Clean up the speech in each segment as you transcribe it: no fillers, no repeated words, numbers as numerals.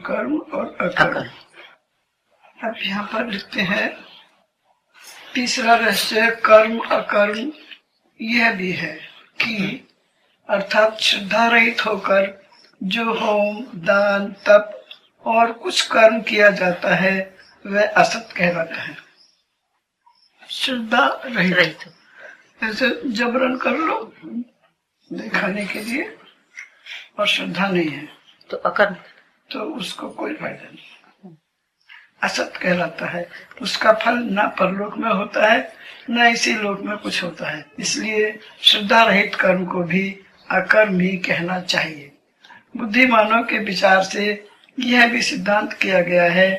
कर्म और अकर्म। अब यहाँ पर लिखते हैं तीसरा रहस्य कर्म अकर्म यह भी है कि अर्थात श्रद्धा रहित होकर जो होम दान तप और कुछ कर्म किया जाता है वह असत कहलाता है। श्रद्धा रहित ऐसे जबरन कर लो दिखाने के लिए और श्रद्धा नहीं है तो अकर्म, तो उसको कोई फायदा नहीं, असत कहलाता है। उसका फल न परलोक में होता है न इसी लोक में कुछ होता है। इसलिए श्रद्धा रहित कर्म को भी अकर्म ही कहना चाहिए। बुद्धिमानों के विचार से यह भी सिद्धांत किया गया है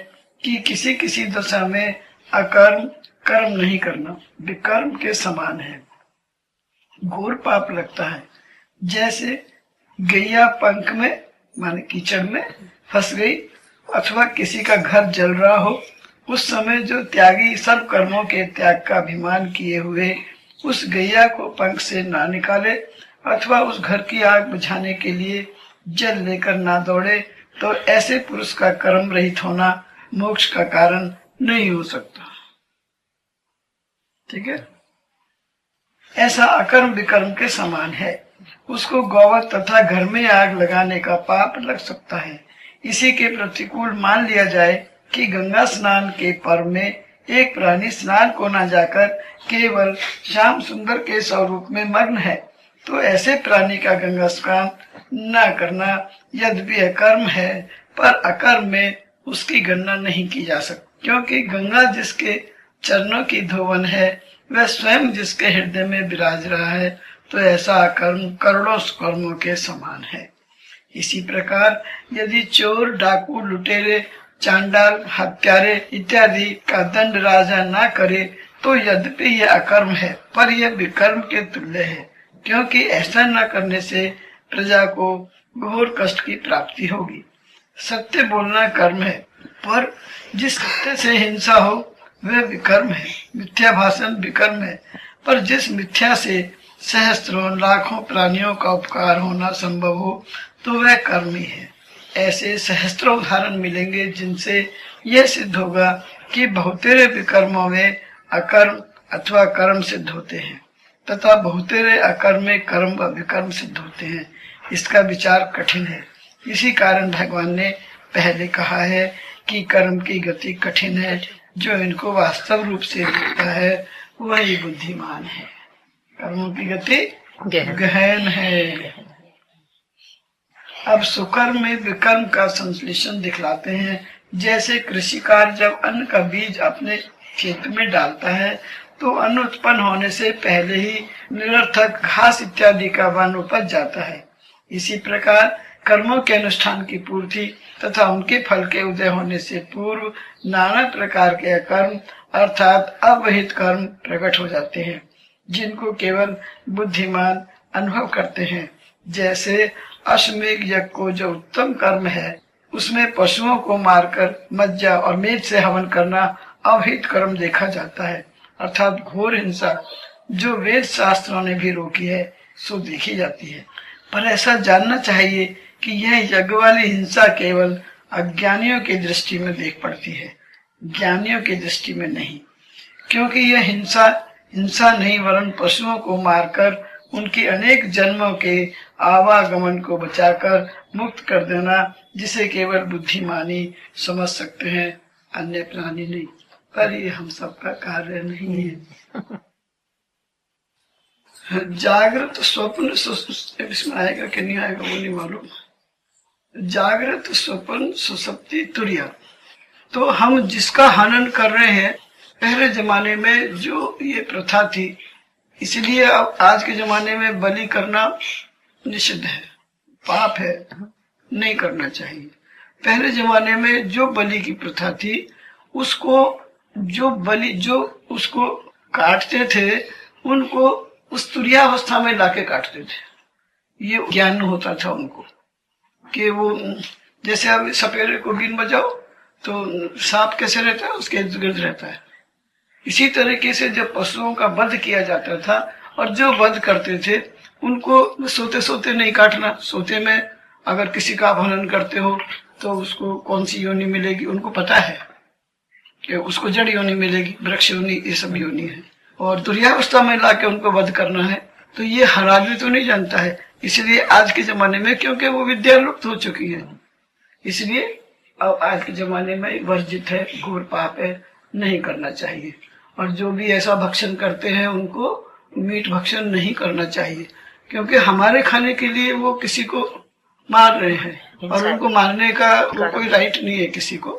कि किसी किसी दशा में अकर्म कर्म नहीं करना विकर्म के समान है, घोर पाप लगता है। जैसे गैया पंख में माने कीचड़ में फंस गई अथवा किसी का घर जल रहा हो, उस समय जो त्यागी सब कर्मों के त्याग का अभिमान किए हुए उस गैया को पंख से ना निकाले अथवा उस घर की आग बुझाने के लिए जल लेकर ना दौड़े, तो ऐसे पुरुष का कर्म रहित होना मोक्ष का कारण नहीं हो सकता। ठीक है, ऐसा अकर्म विकर्म के समान है। उसको गौवत तथा घर में आग लगाने का पाप लग सकता है। इसी के प्रतिकूल मान लिया जाए कि गंगा स्नान के पर्व में एक प्राणी स्नान को न जाकर केवल श्याम सुंदर के स्वरूप में मग्न है, तो ऐसे प्राणी का गंगा स्नान न करना यद्यपि अकर्म है पर अकर्म में उसकी गणना नहीं की जा सकती, क्योंकि गंगा जिसके चरणों की धोवन है वह स्वयं जिसके हृदय में विराज रहा है, तो ऐसा कर्म करोड़ों कर्मों के समान है। इसी प्रकार यदि चोर डाकू लुटेरे चांडाल हत्यारे इत्यादि का दंड राजा ना करे तो यद्यपि यह अकर्म है पर यह विकर्म के तुल्य है, क्योंकि ऐसा न करने से प्रजा को घोर कष्ट की प्राप्ति होगी। सत्य बोलना कर्म है पर जिस सत्य से हिंसा हो वह विकर्म है। मिथ्या भाषण विकर्म है पर जिस मिथ्या से सहस्त्रों लाखों प्राणियों का उपकार होना संभव हो तो वह कर्म ही है। ऐसे सहस्त्रों उदाहरण मिलेंगे जिनसे यह सिद्ध होगा कि बहुतेरे विकर्मों में अकर्म अथवा कर्म सिद्ध होते हैं तथा बहुतेरे अकर्म में कर्म व विकर्म सिद्ध होते हैं। इसका विचार कठिन है। इसी कारण भगवान ने पहले कहा है कि कर्म की गति कठिन है, जो इनको वास्तव रूप से देखता है वही बुद्धिमान है। कर्मों की गति गहन है। अब सुकर्म में विकर्म का संश्लेषण दिखलाते हैं। जैसे कृषिकार जब अन्न का बीज अपने खेत में डालता है तो अन्न उत्पन्न होने से पहले ही निरर्थक घास इत्यादि का वन उपज जाता है। इसी प्रकार कर्मों के अनुष्ठान की पूर्ति तथा उनके फल के उदय होने से पूर्व नाना प्रकार के अकर्म अर्थात अवहित कर्म प्रकट हो जाते हैं, जिनको केवल बुद्धिमान अनुभव करते हैं। जैसे अश्वमेध यज्ञ को जो उत्तम कर्म है उसमें पशुओं को मारकर मज्जा और मेद से हवन करना अवहित कर्म देखा जाता है, अर्थात घोर हिंसा जो वेद शास्त्रों ने भी रोकी है सो देखी जाती है। पर ऐसा जानना चाहिए कि यह यज्ञ वाली हिंसा केवल अज्ञानियों की दृष्टि में देख पड़ती है, ज्ञानियों की दृष्टि में नहीं, क्योंकि यह हिंसा नहीं वरन पशुओं को मारकर उनकी अनेक जन्मों के आवागमन को बचाकर मुक्त कर देना, जिसे केवल बुद्धिमानी समझ सकते हैं, अन्य प्राणी नहीं। पर ये हम सबका कार्य नहीं है। जागृत स्वप्न इसमें आएगा कि नहीं आएगा वो नहीं मालूम। जागृत स्वप्न सुसुप्ति तुर्या, तो हम जिसका हनन कर रहे हैं पहले जमाने में जो ये प्रथा थी, इसलिए अब आज के जमाने में बलि करना निषिद्ध है, पाप है, नहीं करना चाहिए। पहले जमाने में जो बलि की प्रथा थी उसको जो उसको काटते थे उनको उस तुर्यावस्था में लाके काटते थे। ये ज्ञान होता था उनको कि वो जैसे अब सपेरे को बीन बजाओ तो सांप कैसे रहता है उसके इर्द गिर्द रहता है। इसी तरीके से जब पशुओं का वध किया जाता था और जो वध करते थे उनको सोते सोते नहीं काटना। सोते में अगर किसी का हनन करते हो तो उसको कौन सी योनि मिलेगी, उनको पता है कि उसको जड़ योनि मिलेगी, वृक्ष योनि, ये सब योनि है। और तुरीयावस्था में लाके उनको वध करना है, तो ये हर आदमी तो नहीं जानता है। इसलिए आज के जमाने में, क्योंकि वो विद्या लुप्त हो चुकी है, इसलिए अब आज के जमाने में वर्जित है, घोर पाप है, नहीं करना चाहिए। और जो भी ऐसा भक्षण करते हैं उनको मीट भक्षण नहीं करना चाहिए, क्योंकि हमारे खाने के लिए वो किसी को मार रहे हैं और उनको मारने का वो कोई राइट नहीं है किसी को।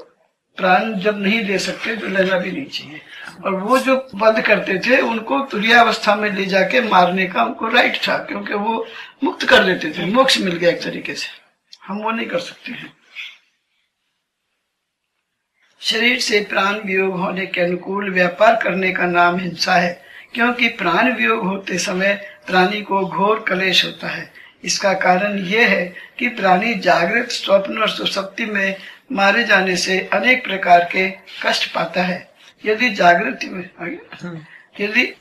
प्राण जब नहीं दे सकते तो लेना भी नहीं चाहिए। और वो जो वध करते थे उनको तुरीयावस्था में ले जाके मारने का उनको राइट था, क्योंकि वो मुक्त कर देते थे, मोक्ष मिल गया एक तरीके से। हम वो नहीं कर सकते हैं। शरीर से प्राण वियोग होने के अनुकूल व्यापार करने का नाम हिंसा है, क्योंकि प्राण वियोग होते समय प्राणी को घोर क्लेश होता है। इसका कारण यह है कि प्राणी जागृत, स्वप्न और सुषुप्ति में मारे जाने से अनेक प्रकार के कष्ट पाता है। यदि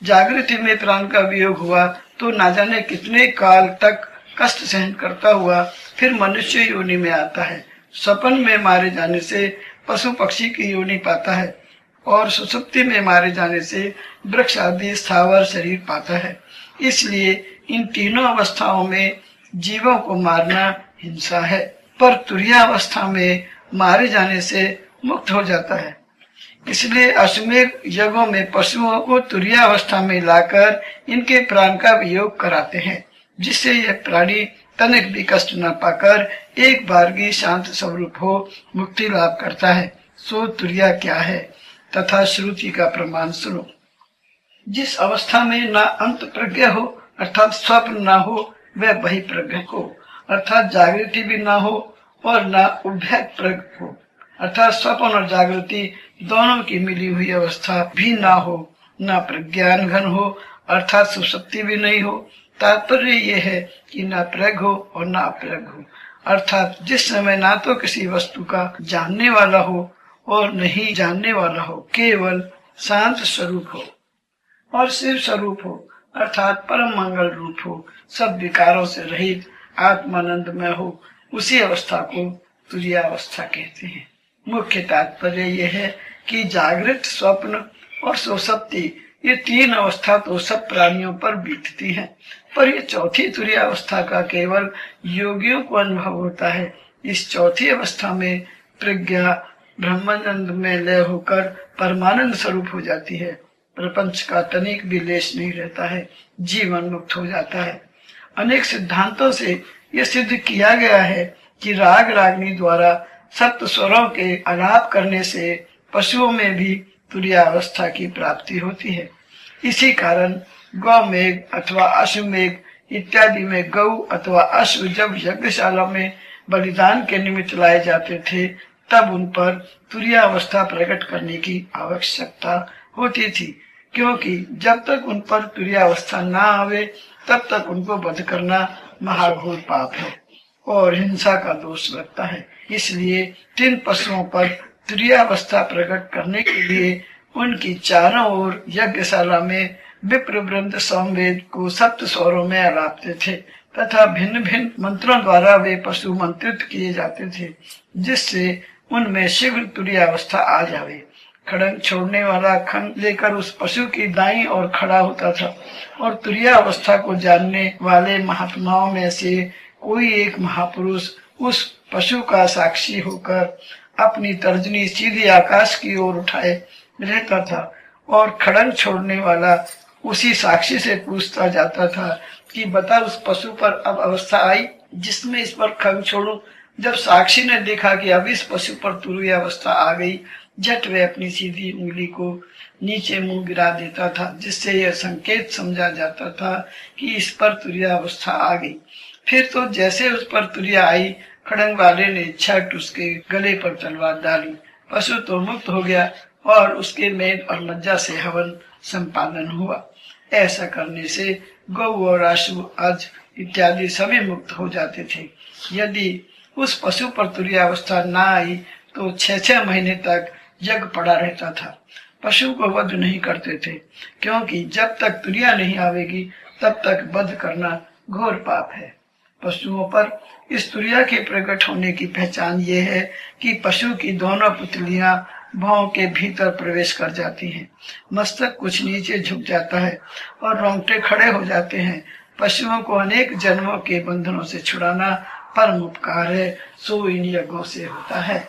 जागृति में प्राण का वियोग हुआ तो ना जाने कितने काल तक कष्ट सहन करता हुआ फिर मनुष्य योनि में आता है। स्वप्न में मारे जाने से पशु पक्षी की योनि पाता है और सुषुप्ति में मारे जाने से वृक्ष आदि स्थावर शरीर पाता है। इसलिए इन तीनों अवस्थाओं में जीवों को मारना हिंसा है, पर तुरीयावस्था में मारे जाने से मुक्त हो जाता है। इसलिए अश्वमेध यज्ञों में पशुओं को तुरीयावस्था में लाकर इनके प्राण का वियोग कराते हैं, जिससे यह प्राणी तनिक भी कष्ट न पाकर एक बार की शांत स्वरूप हो मुक्ति लाभ करता है। सो तुरीया क्या है तथा श्रुति का प्रमाण सुनो। जिस अवस्था में न अंत प्रज्ञा हो अर्थात स्वप्न न हो वह बहि प्रज्ञा हो, अर्थात जागृति भी न हो और न उभय प्रज्ञा हो, अर्थात स्वप्न और जागृति दोनों की मिली हुई अवस्था भी ना हो, न प्रज्ञान घन हो अर्थात सुषुप्ति भी नहीं हो। तात्पर्य यह है कि न प्रज्ञ हो और न अप्रज्ञ हो, अर्थात जिस समय ना तो किसी वस्तु का जानने वाला हो और नहीं जानने वाला हो, केवल शांत स्वरूप हो और शिव स्वरूप हो, अर्थात परम मंगल रूप हो, सब विकारों से रहित आत्मानंद में हो, उसी अवस्था को तुरीयावस्था कहते हैं। मुख्य तात्पर्य यह है कि जागृत, स्वप्न और सुषुप्ति ये तीन अवस्था तो सब प्राणियों पर बीतती हैं, पर ये चौथी तुरीयावस्था का केवल योगियों को अनुभव होता है। इस चौथी अवस्था में प्रज्ञा ब्रह्मानंद में लय होकर परमानंद स्वरूप हो जाती है। प्रपंच का तनिक भी लेश नहीं रहता है, जीवन मुक्त हो जाता है। अनेक सिद्धांतों से यह सिद्ध किया गया है कि राग रागनी द्वारा सप्त स्वरों के आलाप करने से पशुओं में भी तुरीयावस्था की प्राप्ति होती है। इसी कारण गौमेघ अथवा अश्वमेघ इत्यादि में गौ अथवा अश्व जब यज्ञशाला में बलिदान के निमित्त लाए जाते थे तब उन पर तुरीयावस्था प्रकट करने की आवश्यकता होती थी, क्योंकि जब तक उन पर तुरीयावस्था ना आवे तब तक उनको वध करना महाघोर पाप है और हिंसा का दोष लगता है। इसलिए तीन पशुओं पर तुरीयावस्था प्रकट करने के लिए उनकी चारों ओर यज्ञशाला में विप्र वृंद सामवेद को सप्त स्वरों में आलापते थे तथा भिन्न भिन्न मंत्रों द्वारा वे पशु मंत्रित किए जाते थे, जिससे उनमें शीघ्र तुरीयावस्था आ जावे। खड़ंग छोड़ने वाला खंग लेकर उस पशु की दाईं ओर खड़ा होता था और तुरीयावस्था को जानने वाले महात्माओं में से कोई एक महापुरुष उस पशु का साक्षी होकर अपनी तर्जनी सीधी आकाश की ओर उठाए रहता था और खड़ंग छोड़ने वाला उसी साक्षी से पूछता जाता था कि बता उस पशु पर अब अवस्था आई जिसमें इस पर खंग छोड़ू। जब साक्षी ने देखा कि अब इस पशु पर तुरीयावस्था आ गई, झट वे अपनी सीधी उंगली को नीचे मुंह गिरा देता था, जिससे यह संकेत समझा जाता था कि इस पर तुरीयावस्था आ गई। फिर तो जैसे उस पर तुरीया आई, खड़ंग वाले ने छट उसके गले पर तलवार डाली, पशु तो मुक्त हो गया और उसके मेद और मज्जा से हवन संपादन हुआ। ऐसा करने से गौ और अश्व अज इत्यादि सभी मुक्त हो जाते थे। यदि उस पशु पर तुरीयावस्था न आई तो 6-6 महीने तक यज्ञ पड़ा रहता था। पशु को वध नहीं करते थे, क्योंकि जब तक तुरीया नहीं आवेगी तब तक वध करना घोर पाप है। पशुओं पर इस तुरिया के प्रकट होने की पहचान ये है कि पशु की दोनों पुतलियां भौं के भीतर प्रवेश कर जाती हैं, मस्तक कुछ नीचे झुक जाता है और रोंगटे खड़े हो जाते हैं। पशुओं को अनेक जन्मों के बंधनों से छुड़ाना परम उपकार है, सो इन यज्ञों से होता है।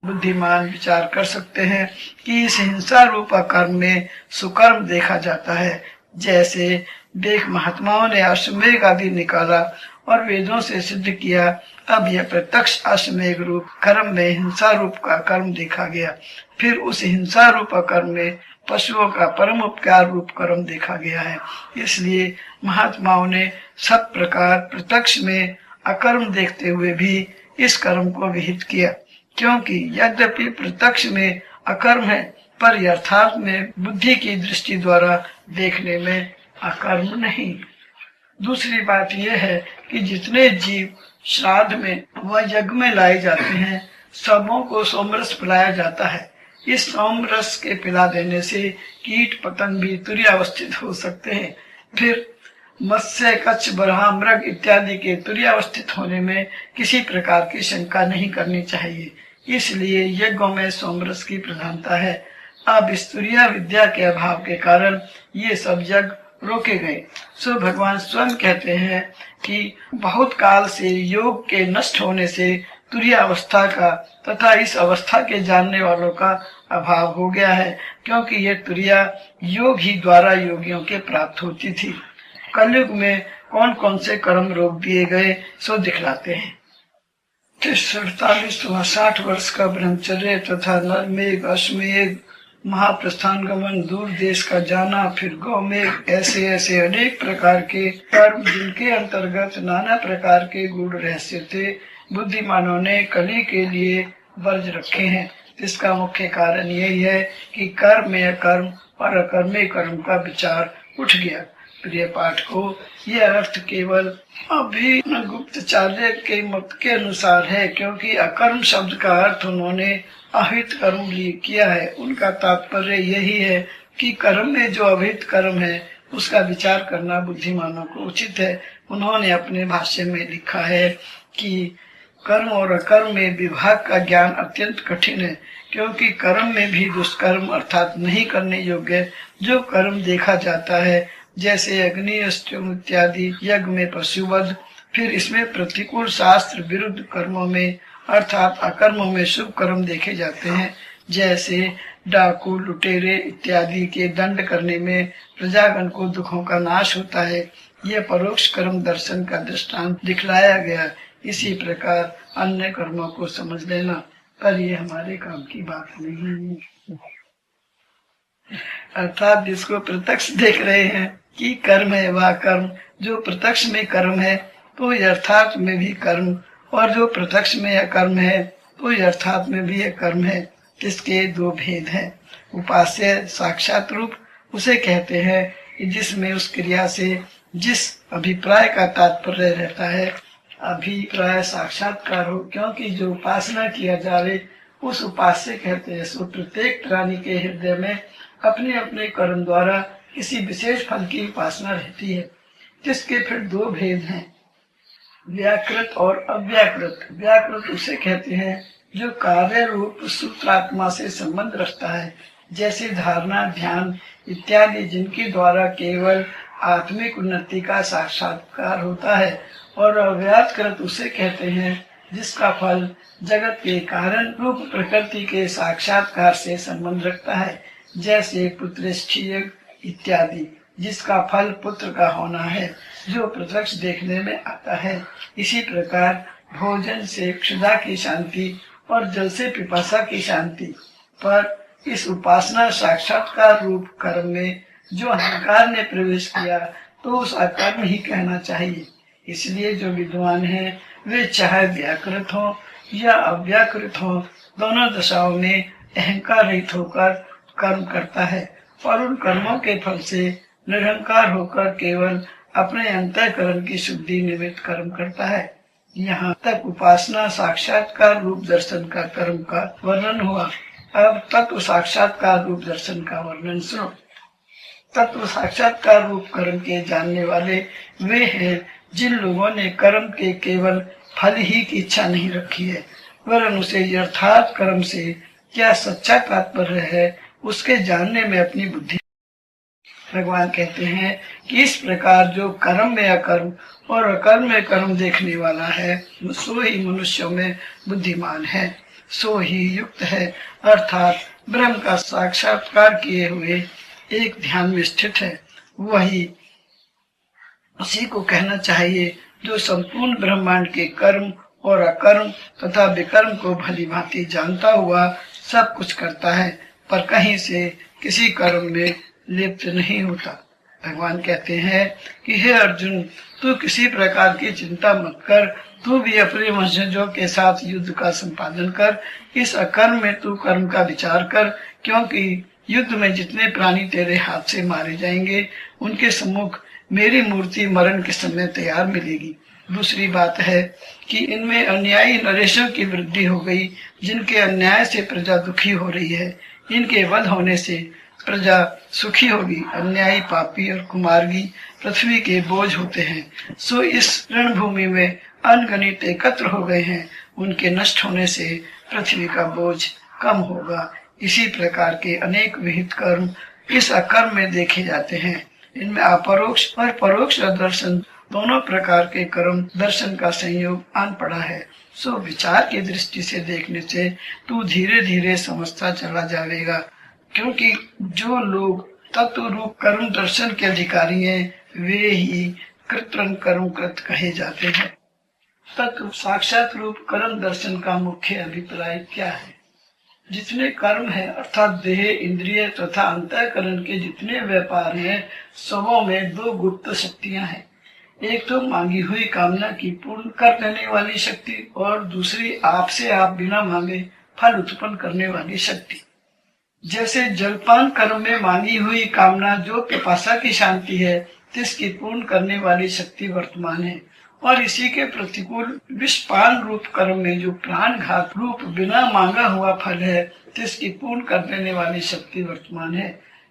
बुद्धिमान विचार कर सकते हैं कि इस हिंसा रूप कर्म में सुकर्म देखा जाता है। जैसे देख महात्माओं ने अश्वमेघ आदि निकाला और वेदों से सिद्ध किया, अब यह प्रत्यक्ष अश्वमेघ रूप कर्म में हिंसा रूप का कर्म देखा गया। फिर उस हिंसा रूप कर्म में पशुओं का परम उपकार रूप कर्म देखा गया है। इसलिए महात्माओं ने सब प्रकार प्रत्यक्ष में अकर्म देखते हुए भी इस कर्म को विहित किया, क्योंकि यद्यपि प्रत्यक्ष में अकर्म है पर यथार्थ में बुद्धि की दृष्टि द्वारा देखने में अकर्म नहीं। दूसरी बात यह है कि जितने जीव श्राद्ध में व यज्ञ में लाए जाते हैं, सबों को सोमरस पिलाया जाता है। इस सोमरस के पिला देने से कीट पतंग भी तुर्यावस्थित हो सकते हैं। फिर मत्स्य, कच्छ, बरहा, मृग इत्यादि के तुर्यावस्थित होने में किसी प्रकार की शंका नहीं करनी चाहिए। इसलिए यज्ञों में सोमरस की प्रधानता है। अब इस तुर्या विद्या के अभाव के कारण ये सब यज्ञ रोके गए। सो भगवान स्वयं कहते हैं कि बहुत काल से योग के नष्ट होने से तुर्या अवस्था का तथा इस अवस्था के जानने वालों का अभाव हो गया है, क्योंकि ये तुर्या योग ही द्वारा योगियों के प्राप्त होती थी। कलयुग में कौन कौन से कर्म रोक दिए गए सो दिखलाते हैं। 48वां 60 वर्ष का ब्रह्मचर्य तथा नरमेघ, अश्वमेघ, महाप्रस्थान गमन, दूर देश का जाना, फिर गौमेघ, ऐसे ऐसे अनेक प्रकार के कर्म जिनके अंतर्गत नाना प्रकार के गूढ़ रहस्य थे, बुद्धिमानों ने कली के लिए वर्ज रखे हैं। इसका मुख्य कारण यही है कि कर्म में अकर्म और अकर्म में कर्म का विचार उठ गया। प्रिय पाठकों, यह अर्थ केवल अभिनवगुप्ताचार्य के मत के अनुसार है, क्योंकि अकर्म शब्द का अर्थ उन्होंने अहित कर्म किया है। उनका तात्पर्य यही है कि कर्म में जो अभित कर्म है उसका विचार करना बुद्धिमानों को उचित है। उन्होंने अपने भाष्य में लिखा है कि कर्म और अकर्म में विभाग का ज्ञान अत्यंत कठिन है, क्योंकि कर्म में भी दुष्कर्म अर्थात नहीं करने योग्य जो कर्म देखा जाता है, जैसे अग्नि, अष्टम इत्यादि यज्ञ में पशुवध, फिर इसमें प्रतिकूल शास्त्र विरुद्ध कर्मों में अर्थात अकर्मों में शुभ कर्म देखे जाते हैं, जैसे डाकू, लुटेरे इत्यादि के दंड करने में प्रजागण को दुखों का नाश होता है। यह परोक्ष कर्म दर्शन का दृष्टांत दिखलाया गया। इसी प्रकार अन्य कर्मों को समझ लेना, पर यह हमारे काम की बात नहीं है। अर्थात जिसको प्रत्यक्ष देख रहे हैं कि कर्म है, वह कर्म जो प्रत्यक्ष में कर्म है तो यथार्थ में भी कर्म, और जो प्रत्यक्ष में अकर्म है तो यथार्थ में भी कर्म है। इसके दो भेद हैं। उपास्य साक्षात रूप उसे कहते हैं कि जिसमें उस क्रिया से जिस अभिप्राय का तात्पर्य रहता है, अभिप्राय साक्षात्कार हो, क्योंकि जो उपासना किया जावे उस उपास्य कहते हैं। सो प्रत्येक प्राणी के हृदय में अपने अपने कर्म द्वारा किसी विशेष फल की उपासना रहती है, जिसके फिर दो भेद हैं, व्याकृत और अव्याकृत। व्याकृत उसे कहते हैं जो कार्य रूप सूत्रात्मा से संबंध रखता है, जैसे धारणा, ध्यान इत्यादि, जिनके द्वारा केवल आत्मिक उन्नति का साक्षात्कार होता है। और अव्याकृत उसे कहते हैं जिसका फल जगत के कारण रूप प्रकृति के साक्षात्कार से संबंध रखता है, जैसे पुत्रेष्ठीय इत्यादि, जिसका फल पुत्र का होना है, जो प्रत्यक्ष देखने में आता है। इसी प्रकार भोजन से क्षुधा की शांति और जल से पिपासा की शांति, पर इस उपासना साक्षात्कार रूप कर्म में जो अहंकार ने प्रवेश किया तो उस अकर्म ही कहना चाहिए। इसलिए जो विद्वान हैं वे चाहे व्याकृत हो या अव्याकृत हो, दोनों दशाओं में अहंकार रहित होकर कर्म करता है और उन कर्मों के फल से निरहंकार होकर केवल अपने अंतःकरण की शुद्धि निमित्त कर्म करता है। यहाँ तक उपासना साक्षात्कार रूप दर्शन का कर्म का वर्णन हुआ। अब तत्व साक्षात्कार रूप दर्शन का वर्णन सुनो। तत्व साक्षात्कार रूप कर्म के जानने वाले वे हैं जिन लोगों ने कर्म के केवल फल ही की इच्छा नहीं रखी है, वरन उसे यथार्थ कर्म से क्या सच्चा तात्पर्य है उसके जानने में अपनी बुद्धि। भगवान कहते हैं कि इस प्रकार जो कर्म में अकर्म और अकर्म में कर्म देखने वाला है, सो ही मनुष्यों में बुद्धिमान है, सो ही युक्त है, अर्थात ब्रह्म का साक्षात्कार किए हुए एक ध्यान में स्थित है। वही उसी को कहना चाहिए जो संपूर्ण ब्रह्मांड के कर्म और अकर्म तथा विकर्म को भली भांति जानता हुआ सब कुछ करता है, पर कहीं से किसी कर्म में लिप्त नहीं होता। भगवान कहते हैं कि हे अर्जुन, तू किसी प्रकार की चिंता मत कर, तू भी अपने वंशजों के साथ युद्ध का संपादन कर। इस अकर्म में तू कर्म का विचार कर, क्योंकि युद्ध में जितने प्राणी तेरे हाथ से मारे जाएंगे उनके सम्मुख मेरी मूर्ति मरण के समय तैयार मिलेगी। दूसरी बात है कि इनमें अन्यायी नरेशों की वृद्धि हो गई, जिनके अन्याय से प्रजा दुखी हो रही है। इनके वध होने से प्रजा सुखी होगी। अन्यायी, पापी और कुमार्गी पृथ्वी के बोझ होते हैं। सो इस रणभूमि में अनगणित एकत्र हो गए हैं, उनके नष्ट होने से पृथ्वी का बोझ कम होगा। इसी प्रकार के अनेक विहित कर्म इस अकर्म में देखे जाते हैं। इनमें अपरोक्ष और परोक्ष दर्शन दोनों प्रकार के कर्म दर्शन का संयोग आन पड़ा है। सो विचार की दृष्टि से देखने से तू धीरे धीरे समझता चला जाएगा, क्योंकि जो लोग तत्व रूप कर्म दर्शन के अधिकारी हैं, वे ही कृत्रन कर्म कृत कहे जाते हैं। तत्व साक्षात रूप कर्म दर्शन का मुख्य अभिप्राय क्या है? जितने कर्म है अर्थात देह, इंद्रिय तथा अंतःकरण के जितने व्यापार हैं, सबों में दो गुप्त शक्तियां हैं। एक तो मांगी हुई कामना की पूर्ण कर देने वाली शक्ति, और दूसरी आपसे आप बिना मांगे फल उत्पन्न करने वाली शक्ति। जैसे जलपान कर्म में मांगी हुई कामना जो पिपासा की शांति है, तिसकी पूर्ण करने वाली शक्ति वर्तमान है, और इसी के प्रतिकूल विषपान रूप कर्म में जो प्राण घात रूप बिना मांगा हुआ फल है, तिसकी पूर्ण कर देने वाली शक्ति वर्तमान है।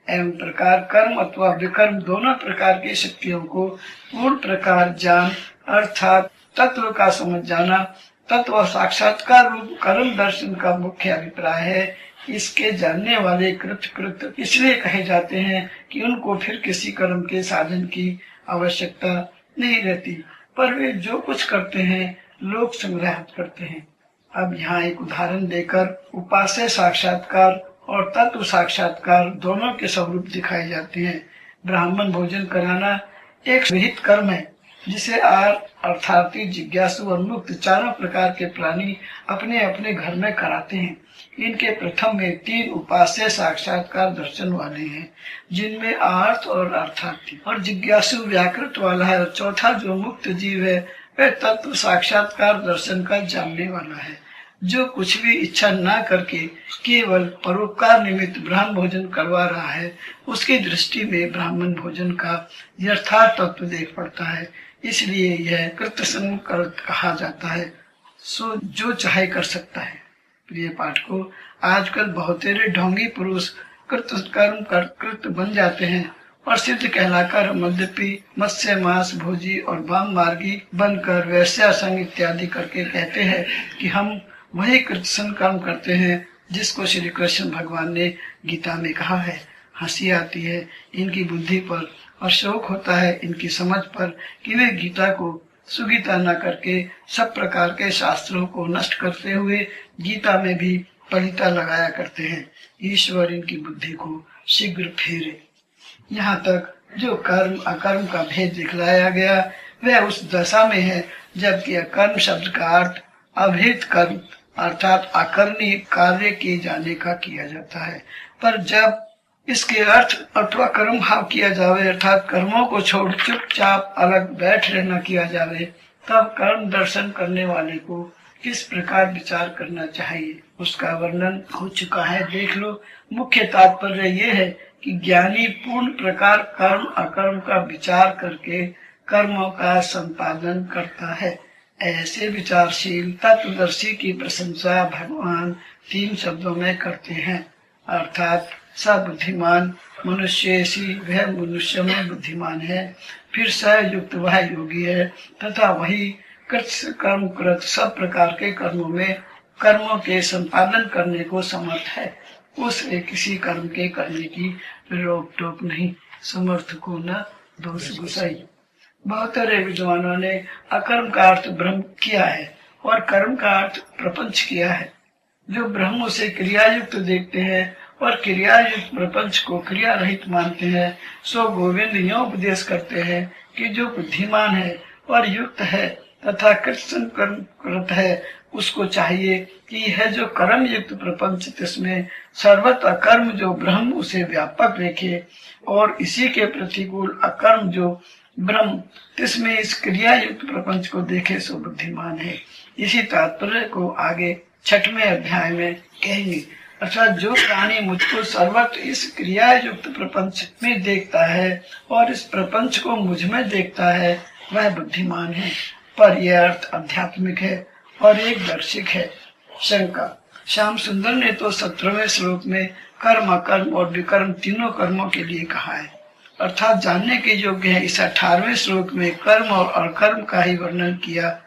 एवं प्रकार कर्म अथवा विकर्म दोनों प्रकार की शक्तियों को पूर्ण प्रकार जान अर्थात तत्व का समझ जाना, तत्व साक्षात्कार रूप कर्म दर्शन का मुख्य अभिप्राय है। इसके जानने वाले कृत इसलिए कहे जाते हैं कि उनको फिर किसी कर्म के साधन की आवश्यकता नहीं रहती, पर वे जो कुछ करते हैं लोक संग्रह करते हैं। अब यहाँ एक उदाहरण देकर उपास्य साक्षात्कार और तत्व साक्षात्कार दोनों के स्वरूप दिखाए जाते हैं। ब्राह्मण भोजन कराना एक विहित कर्म है, जिसे अर्थार्थी, जिज्ञासु और मुक्त चारों प्रकार के प्राणी अपने अपने घर में कराते हैं। इनके प्रथम में 3 उपास्य साक्षात्कार दर्शन वाले हैं, जिनमें आर्थ और अर्थार्थी और जिज्ञासु व्याकृत वाला है, और चौथा जो मुक्त जीव है वह तत्व साक्षात्कार दर्शन का जानने वाला है, जो कुछ भी इच्छा न करके केवल परोपकार निमित्त ब्राह्मण भोजन करवा रहा है। उसकी दृष्टि में ब्राह्मण भोजन का यथार्थ तत्व देख पड़ता है, इसलिए यह कृतसंग कहा जाता है। सो जो चाहे कर सकता है। प्रिय पाठकों, आजकल बहुतेरे ढोंगी पुरुष कर्म कर कृत बन जाते हैं और सिद्ध कहलाकर मद्यपी, मत्स्य मांस भोजी और वाम मार्गी बनकर वैश्या संग इत्यादि करके कहते हैं कि हम वही कृतसंग कर्म करते हैं जिसको श्री कृष्ण भगवान ने गीता में कहा है। हंसी आती है इनकी बुद्धि पर और शोक होता है इनकी समझ पर कि वे गीता को सुगीता न करके सब प्रकार के शास्त्रों को नष्ट करते हुए गीता में भी पलिता लगाया करते हैं। ईश्वर इनकी बुद्धि को शीघ्र फेरे। यहाँ तक जो कर्म अकर्म का भेद दिखलाया गया वह उस दशा में है जबकि अकर्म शब्द का अर्थ अभिहित कर्म अर्थात अकर्मी कार्य किए जाने का किया जाता है। पर जब इसके अर्थ अथवा कर्म भाव किया जावे अर्थात कर्मों को छोड़ चुपचाप अलग बैठ रहना किया जावे, तब कर्म दर्शन करने वाले को किस प्रकार विचार करना चाहिए उसका वर्णन हो चुका है। देख लो। मुख्य तात्पर्य ये है कि ज्ञानी पूर्ण प्रकार कर्म अकर्म का विचार करके कर्मों का संपादन करता है। ऐसे विचारशील तत्वदर्शी की प्रशंसा भगवान 3 शब्दों में करते हैं, अर्थात सब बुद्धिमान मनुष्य सी वह मनुष्य में बुद्धिमान है। फिर स युक्त वह योगी है तथा वही कृत कर्म कृत सब प्रकार के कर्मों में कर्मों के संपादन करने को समर्थ है। उसे किसी कर्म के करने की रोक टोक नहीं, समर्थ को न दोष गुसाई। बहुत सारे विद्वानों ने अकर्म का अर्थ ब्रह्म किया है और कर्म का अर्थ प्रपंच किया है। जो ब्रह्म उसे क्रियायुक्त देखते हैं और क्रियायुक्त प्रपंच को क्रिया रहित मानते हैं, सो गोविंद यह उपदेश करते हैं कि जो बुद्धिमान है और युक्त है तथा कृष्ण कर्म कृत है, उसको चाहिए कि यह जो कर्म युक्त प्रपंच तिसमें सर्वत्र अकर्म जो ब्रह्म उसे व्यापक देखे और इसी के प्रतिकूल अकर्म जो ब्रह्म तिसमें इस क्रिया युक्त प्रपंच को देखे, सो बुद्धिमान है। इसी तात्पर्य को आगे 6वें अध्याय में कहेंगे। अर्थात जो प्राणी मुझको सर्वत्र इस क्रिया युक्त प्रपंच में देखता है और इस प्रपंच को मुझ में देखता है, वह बुद्धिमान है। पर यह अर्थ आध्यात्मिक है और एक दर्शिक है। शंका। श्याम सुंदर ने तो 17वें श्लोक में कर्म अकर्म और विकर्म तीनों कर्मों के लिए कहा है, अर्थात जानने के योग्य है। इस 18वें श्लोक में कर्म और अकर्म का ही वर्णन किया,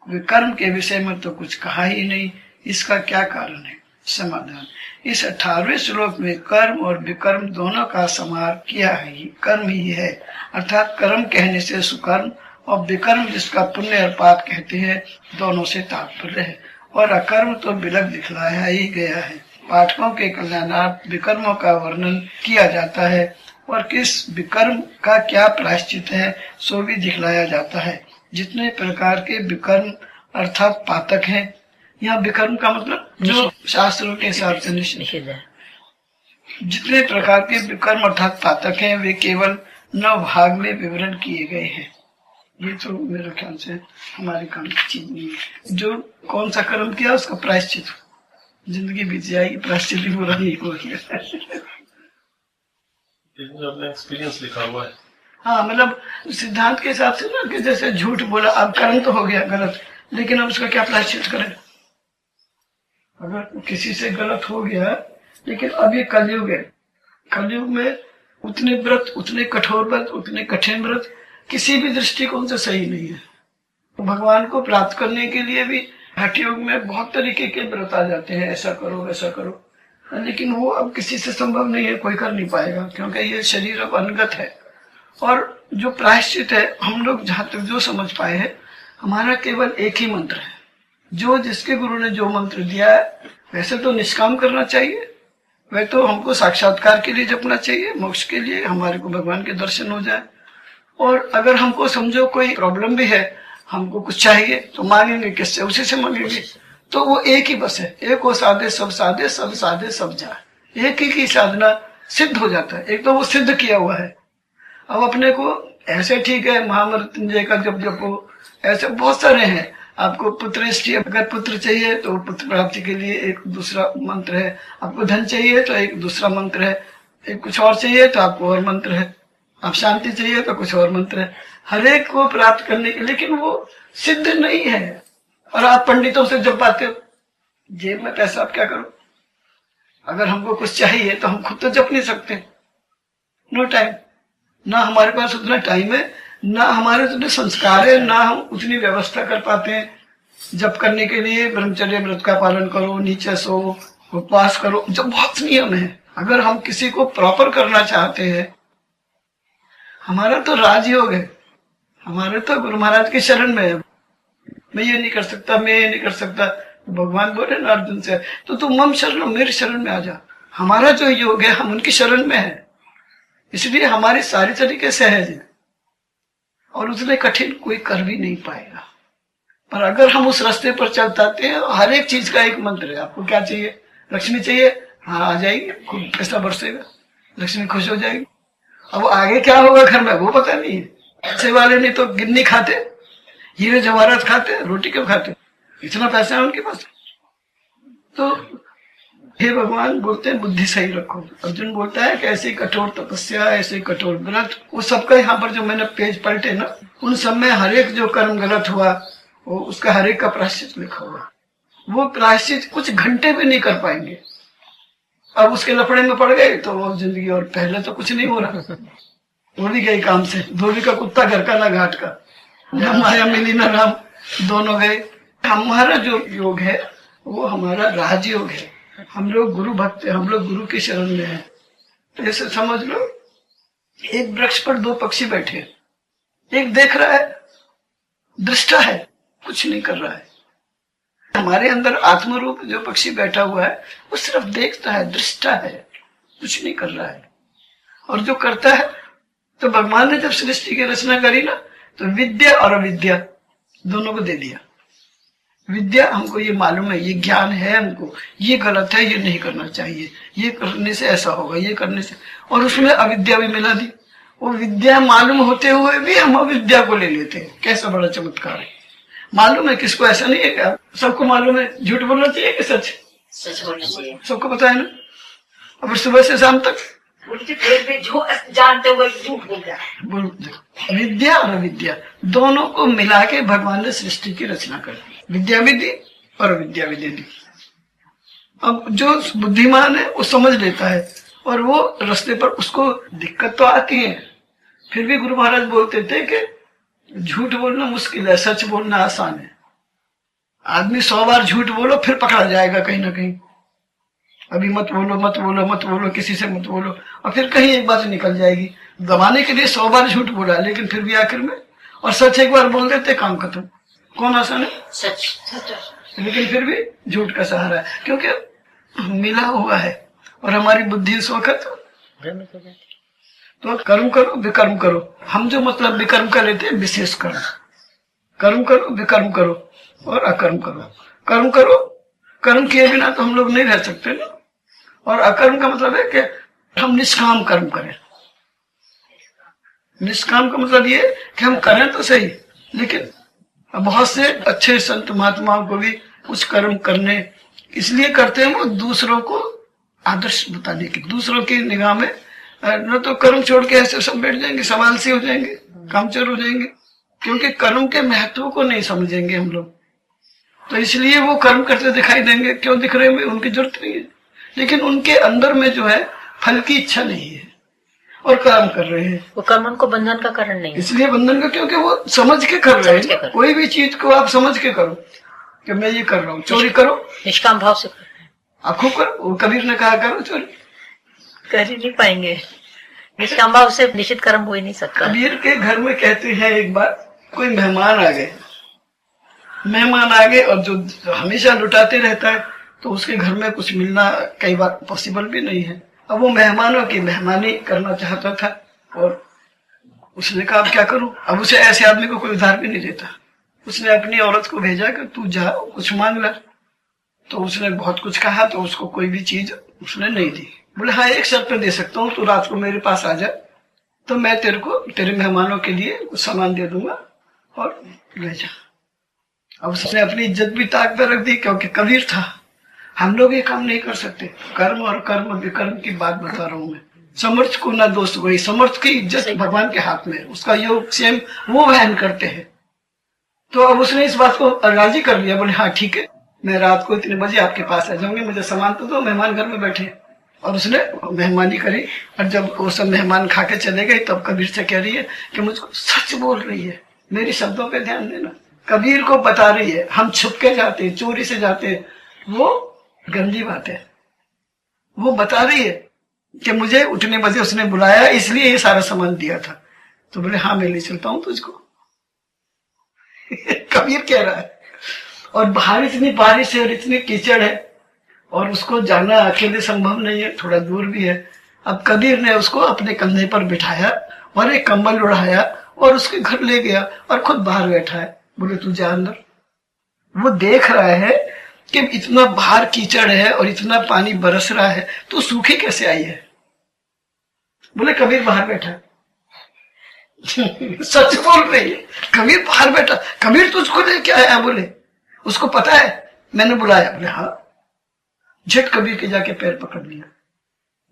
विकर्म के विषय में तो कुछ कहा ही नहीं। इसका क्या कारण है? समाधान। इस 18वें श्लोक में कर्म और विकर्म दोनों का समार किया है, कर्म ही है। अर्थात कर्म कहने से सुकर्म और विकर्म जिसका पुण्य और पाप कहते हैं, दोनों से तात्पर्य है। और अकर्म तो बिलक दिखलाया ही गया है। पाठकों के कल्याणार्थ विकर्मों का वर्णन किया जाता है और किस विकर्म का क्या प्रायश्चित है सो भी दिखलाया जाता है। जितने प्रकार के विकर्म अर्थात पातक हैं, यहाँ विकर्म का मतलब जो शास्त्रों के हिसाब से निषिद्ध है। जितने प्रकार के विकर्म अर्थात पातक हैं, वे केवल 9 भाग में विवरण किए गए हैं। ये तो मेरे ख्याल से हमारे काम की चीज नहीं है। जो कौन सा कर्म किया उसका प्रायश्चित, जिंदगी बीत जाएगी, प्रायश्चित भी पूरा नहीं हो गया। अपना एक्सपीरियंस लिखा हुआ है। हाँ, मतलब सिद्धांत के हिसाब से ना, कि जैसे झूठ बोला, अब कर्म तो हो गया गलत, लेकिन अब उसका क्या प्रायश्चित करें? अगर किसी से गलत हो गया, लेकिन अब ये कलयुग है, कलयुग में उतने व्रत, उतने कठोर व्रत, उतने कठिन व्रत किसी भी दृष्टिकोण से सही नहीं है। तो भगवान को प्राप्त करने के लिए भी हठ योग में बहुत तरीके के व्रत आ जाते हैं, ऐसा करो वैसा करो, लेकिन वो अब किसी से संभव नहीं है, कोई कर नहीं पाएगा, क्योंकि ये शरीर अब अनगत है। और जो प्रायश्चित है, हम लोग जहाँ तक जो समझ पाए हैं, हमारा केवल एक ही मंत्र है। जो जिसके गुरु ने जो मंत्र दिया है, वैसे तो निष्काम करना चाहिए, वह तो हमको साक्षात्कार के लिए जपना चाहिए, मोक्ष के लिए, हमारे को भगवान के दर्शन हो जाए। और अगर हमको समझो कोई प्रॉब्लम भी है, हमको कुछ चाहिए तो मांगेंगे किससे? उसी से मांगेंगे। तो वो एक ही बस है, एक हो साधे सब साधे, सब साधे सब जाए। एक ही की साधना सिद्ध हो जाता है। एक तो वो सिद्ध किया हुआ है। अब अपने को ऐसे ठीक है, महामृत्युंजय का जप जपो, ऐसे बहुत सारे हैं। आपको पुत्र इष्टि, अगर पुत्र चाहिए तो पुत्र प्राप्ति के लिए एक दूसरा मंत्र है। आपको धन चाहिए तो एक दूसरा मंत्र है। एक कुछ और चाहिए तो आपको और मंत्र है। आप शांति चाहिए तो कुछ और मंत्र है। हर एक को प्राप्त करने के, लेकिन वो सिद्ध नहीं है। और आप पंडितों से जब पाते हो, जेब में पैसा, आप क्या करो? अगर हमको कुछ चाहिए तो हम खुद तो जप नहीं सकते, नो टाइम। ना हमारे पास उतना टाइम है, ना हमारे उतने संस्कार है, ना हम उतनी व्यवस्था कर पाते हैं जप करने के लिए। ब्रह्मचर्य व्रत का पालन करो, नीचे सो, उपवास करो, जब बहुत नियम है। अगर हम किसी को प्रॉपर करना चाहते हैं, हमारा तो राजयोग है, हमारे तो गुरु महाराज के शरण में है। मैं ये नहीं कर सकता, मैं ये नहीं कर सकता। भगवान बोले ना अर्जुन से, तो तू मम शरण, मेरे शरण में आ जा। हमारा जो योग है, हम उनकी शरण में है, इसलिए हमारी सारी तरीके सहज है और उतने कठिन कोई कर भी नहीं पाएगा। पर अगर हम उस रास्ते पर चलते हैं, हर एक चीज का एक मंत्र है। आपको क्या चाहिए? लक्ष्मी चाहिए, हाँ आ जाएगी, खूब पैसा बरसेगा, लक्ष्मी खुश हो जाएगी। अब आगे क्या होगा घर में वो पता नहीं है। पैसे वाले नहीं तो गिन्नी खाते, हीरे जवाहरात खाते, रोटी क्यों खाते? इतना पैसा है उनके पास। तो हे भगवान बोलते हैं बुद्धि सही रखो। अर्जुन बोलता है कि ऐसी कठोर तपस्या, ऐसे कठोर व्रत, वो सबका यहाँ पर जो मैंने पेज पलटे ना, उन सब में हर एक जो कर्म गलत हुआ, वो उसका हर एक का प्रायश्चित लिखा हुआ। वो प्रायश्चित कुछ घंटे भी नहीं कर पाएंगे। अब उसके लफड़े में पड़ गए तो वो जिंदगी, और पहले तो कुछ नहीं हो रहा। वो भी गए काम से। धोबी का कुत्ता घर का ना घाट का, न माया मिली न राम, दोनों गए। हमारा जो योग है वो हमारा राजयोग है। हम लोग गुरु भक्त, हम लोग गुरु की शरण में हैं। तो ऐसे समझ लो, एक वृक्ष पर दो पक्षी बैठे, एक देख रहा है, दृष्टा है, कुछ नहीं कर रहा है। हमारे अंदर आत्मरूप जो पक्षी बैठा हुआ है वो सिर्फ देखता है, दृष्टा है, कुछ नहीं कर रहा है। और जो करता है, तो भगवान ने जब सृष्टि की रचना करी ना, तो विद्या और अविद्या दोनों को दे दिया। विद्या हमको ये मालूम है, ये ज्ञान है हमको, ये गलत है, ये नहीं करना चाहिए, ये करने से ऐसा होगा, ये करने से, और उसमें अविद्या भी मिला दी। वो विद्या मालूम होते हुए भी हम अविद्या को ले लेते हैं। कैसा बड़ा चमत्कार है। मालूम है किसको, ऐसा नहीं है क्या? सबको मालूम है। झूठ बोलना चाहिए कि सच? सच बोलना चाहिए। सबको पता है ना। अब सुबह से शाम तक जो जानते हुए झूठ बोल रहा है। विद्या और अविद्या दोनों को मिला के भगवान ने सृष्टि की रचना कर दी। विद्या भी दी और अविद्या भी दे दी। अब जो बुद्धिमान है वो समझ लेता है, और वो रास्ते पर उसको दिक्कत तो आती है, फिर भी गुरु महाराज बोलते थे कि झूठ बोलना मुश्किल है, सच बोलना आसान है। आदमी 100 बार झूठ बोलो फिर पकड़ा जाएगा कहीं ना कहीं। अभी मत बोलो, मत बोलो, मत बोलो, किसी से मत बोलो, और फिर कहीं एक बात निकल जाएगी। दबाने के लिए 100 बार झूठ बोला, लेकिन फिर भी आखिर में, और सच एक बार बोल देते, काम खत्म। कौन आसान है? सच। लेकिन फिर भी झूठ का सहारा है, क्योंकि मिला हुआ है, और हमारी बुद्धि इस वक्त तो कर्म करो विकर्म करो। हम जो मतलब विकर्म का लेते हैं, विशेष कर्म। कर्म करो विकर्म करो और अकर्म करो। कर्म करो, कर्म किए बिना तो हम लोग नहीं रह सकते ना। और अकर्म का मतलब है कि हम निष्काम कर्म करें। निष्काम का मतलब ये कि हम करें तो सही, लेकिन बहुत से अच्छे संत महात्माओं को भी कुछ कर्म करने इसलिए करते हैं, वो दूसरों को आदर्श बताने की, दूसरों की निगाह में। न तो कर्म छोड़ के ऐसे सब बैठ जाएंगे, सवाल से हो जाएंगे, कामचोर हो जाएंगे, क्योंकि कर्म के महत्व को नहीं समझेंगे हम लोग। तो इसलिए वो कर्म करते दिखाई देंगे। क्यों दिख रहे हैं? उनकी जरूरत नहीं है, लेकिन उनके अंदर में जो है फल की इच्छा नहीं है और काम कर रहे हैं। वो कर्म उनको बंधन का कारण नहीं है, इसलिए बंधन का, क्योंकि वो समझ के कर रहे हैं। कोई भी चीज को आप समझ के करो कि मैं ये कर रहा हूँ। चोरी करो, निष्काम भाव से आंखों करो। कबीर ने कहा करो चोरी, कर ही नहीं पाएंगे। निष्काम भाव से निश्चित कर्म हो ही नहीं सकता। कबीर के घर में कहते हैं, एक बार कोई मेहमान आ गए, और जो हमेशा लुटाते रहता है, तो उसके घर में कुछ मिलना कई बार पॉसिबल भी नहीं है। अब वो मेहमानों की मेहमानी करना चाहता था, और उसने कहा अब क्या करूं। अब उसे ऐसे आदमी को कोई उधार भी नहीं देता। उसने अपनी औरत को भेजा कि तू जा कुछ मांग ला। तो उसने बहुत कुछ कहा, तो उसको कोई भी चीज उसने नहीं दी। बोले हाँ, एक शर्त पे दे सकता हूँ, तू रात को मेरे पास आ जा, तो मैं तेरे को तेरे मेहमानों के लिए कुछ सामान दे दूंगा और ले जा। अब उसने अपनी इज्जत भी ताक पे रख दी, क्योंकि कबीर था। हम लोग ये काम नहीं कर सकते। कर्म और कर्म विकर्म की बात बता रहा हूं मैं। समर्थ को ना दोस्त कोई। समर्थ की इज्जत भगवान के हाथ में है, उसका योग स्वयं वो वहन करते हैं। तो अब उसने इस बात को राजी कर लिया। बोले हाँ ठीक है, मैं रात को इतने बजे आपके पास आ जाऊंगी, मुझे सामान तो दो, मेहमान घर में बैठे। और उसने मेहमानी करी, और जब वो सब मेहमान खा के चले गए, तब कबीर से कह रही है कि मुझको सच बोल रही है, मेरी शब्दों पे ध्यान देना। कबीर को बता रही है, हम छुप के जाते, चोरी से जाते, वो गंदी बात है। वो बता रही है कि मुझे उठने बजे उसने बुलाया, इसलिए ये सारा सामान दिया था। तो बोले हाँ, मैं ले चलता हूं तुझको। कबीर कह रहा है। और बाहर इतनी बारिश है और इतनी कीचड़ है, और उसको जाना अकेले संभव नहीं है, थोड़ा दूर भी है। अब कबीर ने उसको अपने कंधे पर बिठाया और एक कंबल उड़ाया और उसके घर ले गया, और खुद बाहर बैठा है। बोले तू जा अंदर। वो देख रहा है कि इतना बाहर कीचड़ है और इतना पानी बरस रहा है, तो सूखी कैसे आई है। बोले कबीर बाहर बैठा है। सच बोल रही है, कबीर बाहर बैठा। कबीर तुझको लेके आया। बोले उसको पता है मैंने बुलाया। बोले हाँ। झट कबीर के जाके पैर पकड़ लिया।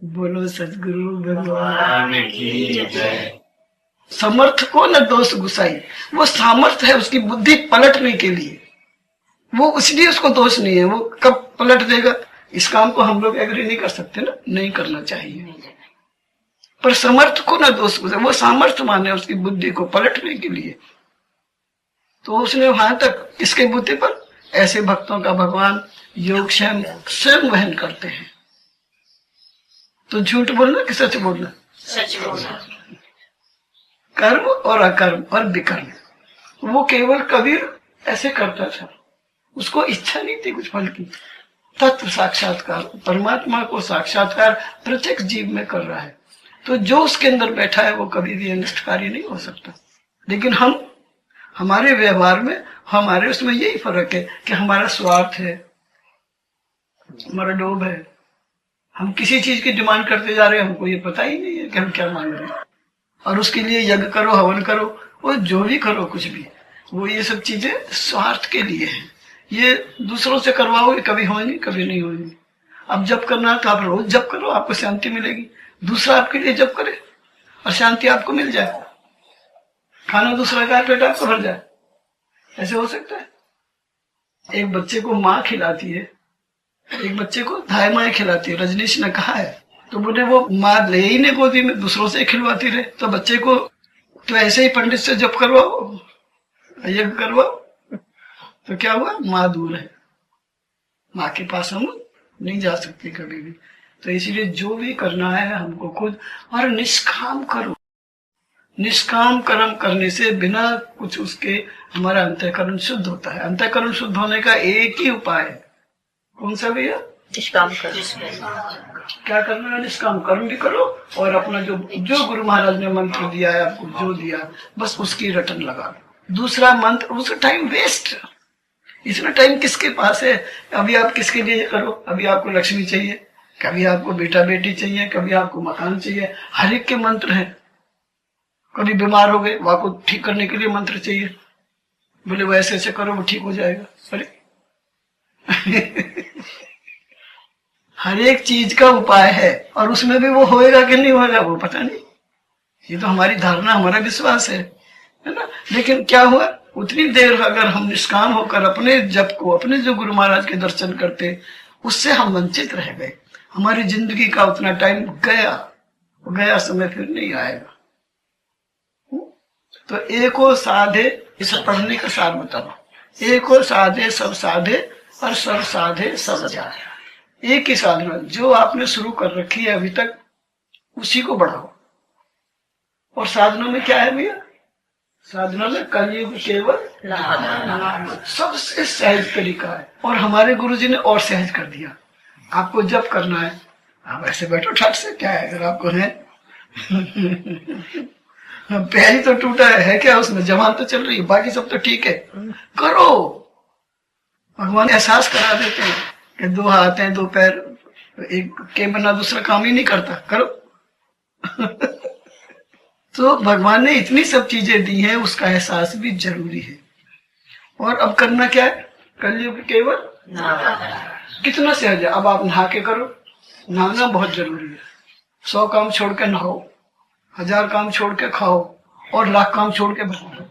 बोलो सतगुरु भगवान की जय। समर्थ को न दोष गुसाई। वो सामर्थ है उसकी बुद्धि पलटने के लिए, वो इसलिए उसको दोष नहीं है। वो कब पलट देगा, इस काम को हम लोग एग्री नहीं कर सकते ना, नहीं करना चाहिए। पर समर्थ को ना दोष पूछे, वो सामर्थ्य माने उसकी बुद्धि को पलटने के लिए। तो उसने वहां तक किसके बुद्धि पर, ऐसे भक्तों का भगवान योग स्वयं वहन करते हैं। तो झूठ बोलना कि सच बोलना, सच बोलना। कर्म और अकर्म और विकर्म, वो केवल कबीर ऐसे करता था, उसको इच्छा नहीं थी कुछ फल की। तत्व साक्षात्कार, परमात्मा को साक्षात्कार प्रत्येक जीव में कर रहा है, तो जो उसके अंदर बैठा है वो कभी भी अनिष्टकारी नहीं हो सकता। लेकिन हम हमारे व्यवहार में, हमारे उसमें यही फर्क है कि हमारा स्वार्थ है, हमारा लोभ है। हम किसी चीज की डिमांड करते जा रहे हैं, हमको ये पता ही नहीं है कि हम क्या मांग रहे हैं। और उसके लिए यज्ञ करो, हवन करो, वो जो भी करो कुछ भी, वो ये सब चीजें स्वार्थ के लिए है। ये दूसरों से करवाओगे कभी होंगी, कभी नहीं होंगी। अब जप करना है तो आप रोज जप करो, आपको शांति मिलेगी। दूसरा आपके लिए जप करे और शांति आपको मिल जाए। खाना दूसरा का पेट आपको भर जाए, ऐसे हो सकता है? एक बच्चे को माँ खिलाती है, एक बच्चे को धाय माँ खिलाती है। रजनीश ने कहा है, तो बोले वो माँ ले ही नहीं गोदी में, दूसरों से खिलवाती रहे। तो बच्चे को तो ऐसे ही पंडित से जप करवाओ, यज्ञ करवाओ, तो क्या हुआ? माँ दूर है, माँ के पास हम नहीं जा सकते कभी भी। तो इसीलिए जो भी करना है हमको खुद, और निष्काम करो। निष्काम कर्म करने से बिना कुछ उसके हमारा अंतःकरण शुद्ध होता है। अंतःकरण शुद्ध होने का एक ही उपाय है, कौन सा भैया? निष्काम करो। क्या करना है? निष्काम कर्म भी करो, और अपना जो गुरु महाराज ने मंत्र दिया है आपको, जो दिया बस उसकी रटन लगा लो। दूसरा मंत्र, उसका टाइम वेस्ट। इतना टाइम किसके पास है? अभी आप किसके लिए करो? अभी आपको लक्ष्मी चाहिए, कभी आपको बेटा बेटी चाहिए, कभी आपको मकान चाहिए, हर एक के मंत्र हैं। कभी बीमार हो गए, वहां को ठीक करने के लिए मंत्र चाहिए, बोले वो ऐसे ऐसे करो वो ठीक हो जाएगा। अरे हर एक चीज का उपाय है, और उसमें भी वो होएगा कि नहीं होएगा वो पता नहीं। ये तो हमारी धारणा, हमारा विश्वास है ना। लेकिन क्या हुआ, उतनी देर अगर हम निष्काम होकर अपने जप को, अपने जो गुरु महाराज के दर्शन करते, उससे हम वंचित रह गए। हमारी जिंदगी का उतना टाइम गया समय फिर नहीं आएगा। तो एको साधे, इसे पढ़ने का सार बताओ। एको साधे सब साधे, और सब साधे सब जाए। एक ही साधना जो आपने शुरू कर रखी है अभी तक, उसी को बढ़ाओ। और साधना में क्या है भैया? साधना में कलयुग केवल सबसे सहज तरीका है। और हमारे गुरुजी ने और सहज कर दिया। आपको जब करना है, आप ऐसे बैठो ठट से, क्या है अगर आपको है पैर ही तो टूटा है क्या उसमें, जवान तो चल रही है, बाकी सब तो ठीक है, करो। भगवान एहसास करा देते हैं कि दो हाथ हैं, दो पैर, एक के बिना दूसरा काम ही नहीं करता, करो। तो भगवान ने इतनी सब चीजें दी हैं, उसका एहसास भी जरूरी है। और अब करना क्या है? कलयुग केवल कितना सहज है। अब आप नहा के करो, नहाना बहुत जरूरी है। 100 काम छोड़ के नहाओ, 1000 काम छोड़ के खाओ, और लाख काम छोड़ के भजन करो।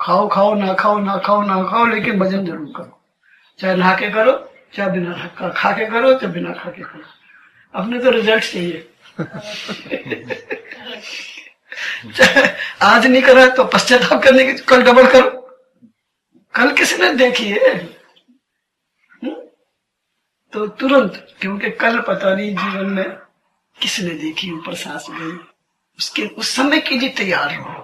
खाओ खाओ ना खाओ, ना खाओ ना खाओ, लेकिन भजन जरूर करो। चाहे नहा के करो, चाहे बिना खा के करो, चाहे बिना खा के करो। अपने तो रिजल्ट चाहिए। आज नहीं करा तो पश्चाताप करने की, कल डबल करो। कल किसने देखी है? तो तुरंत, क्योंकि कल पता नहीं जीवन में किसने देखी, ऊपर सांस गई, उसके उस समय के लिए तैयार रहो।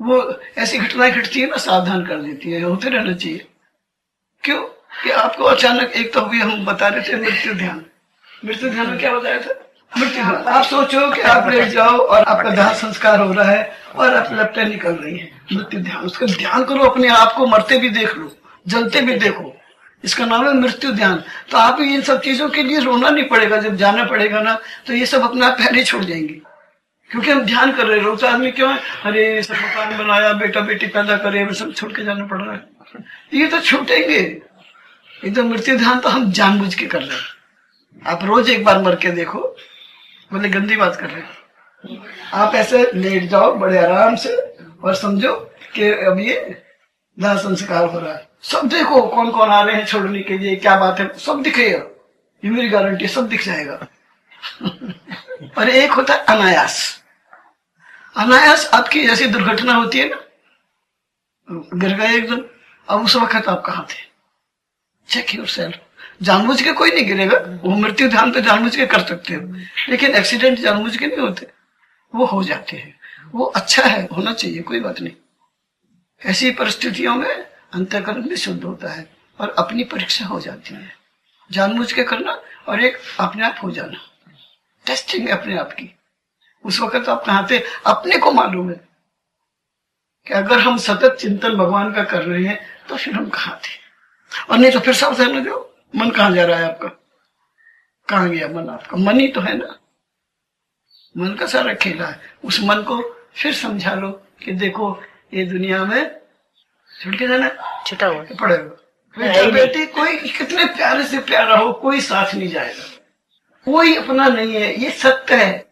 वो ऐसी घटनाएं घटती है ना, सावधान कर देती है, होते रहना चाहिए। क्यों कि आपको अचानक, एक तो अभी हम बता रहे थे मृत्यु ध्यान। मृत्यु ध्यान में क्या बताया था? मृत्यु ध्यान। आप सोचो कि आप लेट जाओ और आपका दाह संस्कार हो रहा है और आप लपटें निकल रही है। मृत्यु ध्यान, उसका ध्यान करो, अपने आप को मरते भी देख लो, जलते भी देखो, इसका नाम है मृत्यु ध्यान। तो आप इन सब चीजों के लिए रोना नहीं पड़ेगा। जब जाना पड़ेगा ना, तो ये सब अपने आप पहले छोड़ जाएंगे, क्योंकि हम ध्यान कर रहे हैं। रोज आदमी क्यों है, अरे सब मकान बनाया, बेटा बेटी पैदा करे, सब छोड़ के जाना पड़ रहा है। ये तो छूटेंगे। ये तो मृत्यु ध्यान तो हम जानबूझ के कर रहे हैं। आप रोज एक बार मर के देखो, बोले गंदी बात कर रहे हैं। आप ऐसे लेट जाओ बड़े आराम से, और समझो कि अब ये दाह संस्कार हो रहा है। सब देखो कौन कौन आ रहे हैं छोड़ने के लिए, क्या बात है, सब दिखेगा। ये मेरी गारंटी, सब दिख जाएगा। और एक होता है अनायास। अनायास आपकी जैसी दुर्घटना होती है ना, गिर गए एकदम, अब उस वक्त आप कहाँ थे? Check yourself. जानबूझ के कोई नहीं गिरेगा, वो मृत्यु ध्यान तो जानबूझ के कर सकते हो, लेकिन एक्सीडेंट जानबूझ के नहीं होते, वो हो जाते हैं। वो अच्छा है, होना चाहिए, कोई बात नहीं। ऐसी परिस्थितियों में अंतःकरण भी शुद्ध होता है और अपनी परीक्षा हो जाती है। जानबूझ के करना और एक अपने आप हो जाना, टेस्टिंग है अपने आप की। उस वक्त आप कहाँ थे? अपने को मालूम है कि अगर हम सतत चिंतन भगवान का कर रहे हैं तो फिर हम कहाँ थे, और नहीं तो फिर सावधान हो जाओ। मन कहाँ जा रहा है आपका? कहाँ गया मन आपका? मन ही तो है ना, मन का सारा खेला है। उस मन को फिर समझा लो कि देखो ये दुनिया में छुट के जाना, छुटा हुआ पड़ेगा। बेटा बेटी कोई कितने प्यारे से प्यारा हो, कोई साथ नहीं जाएगा, कोई अपना नहीं है, ये सत्य है।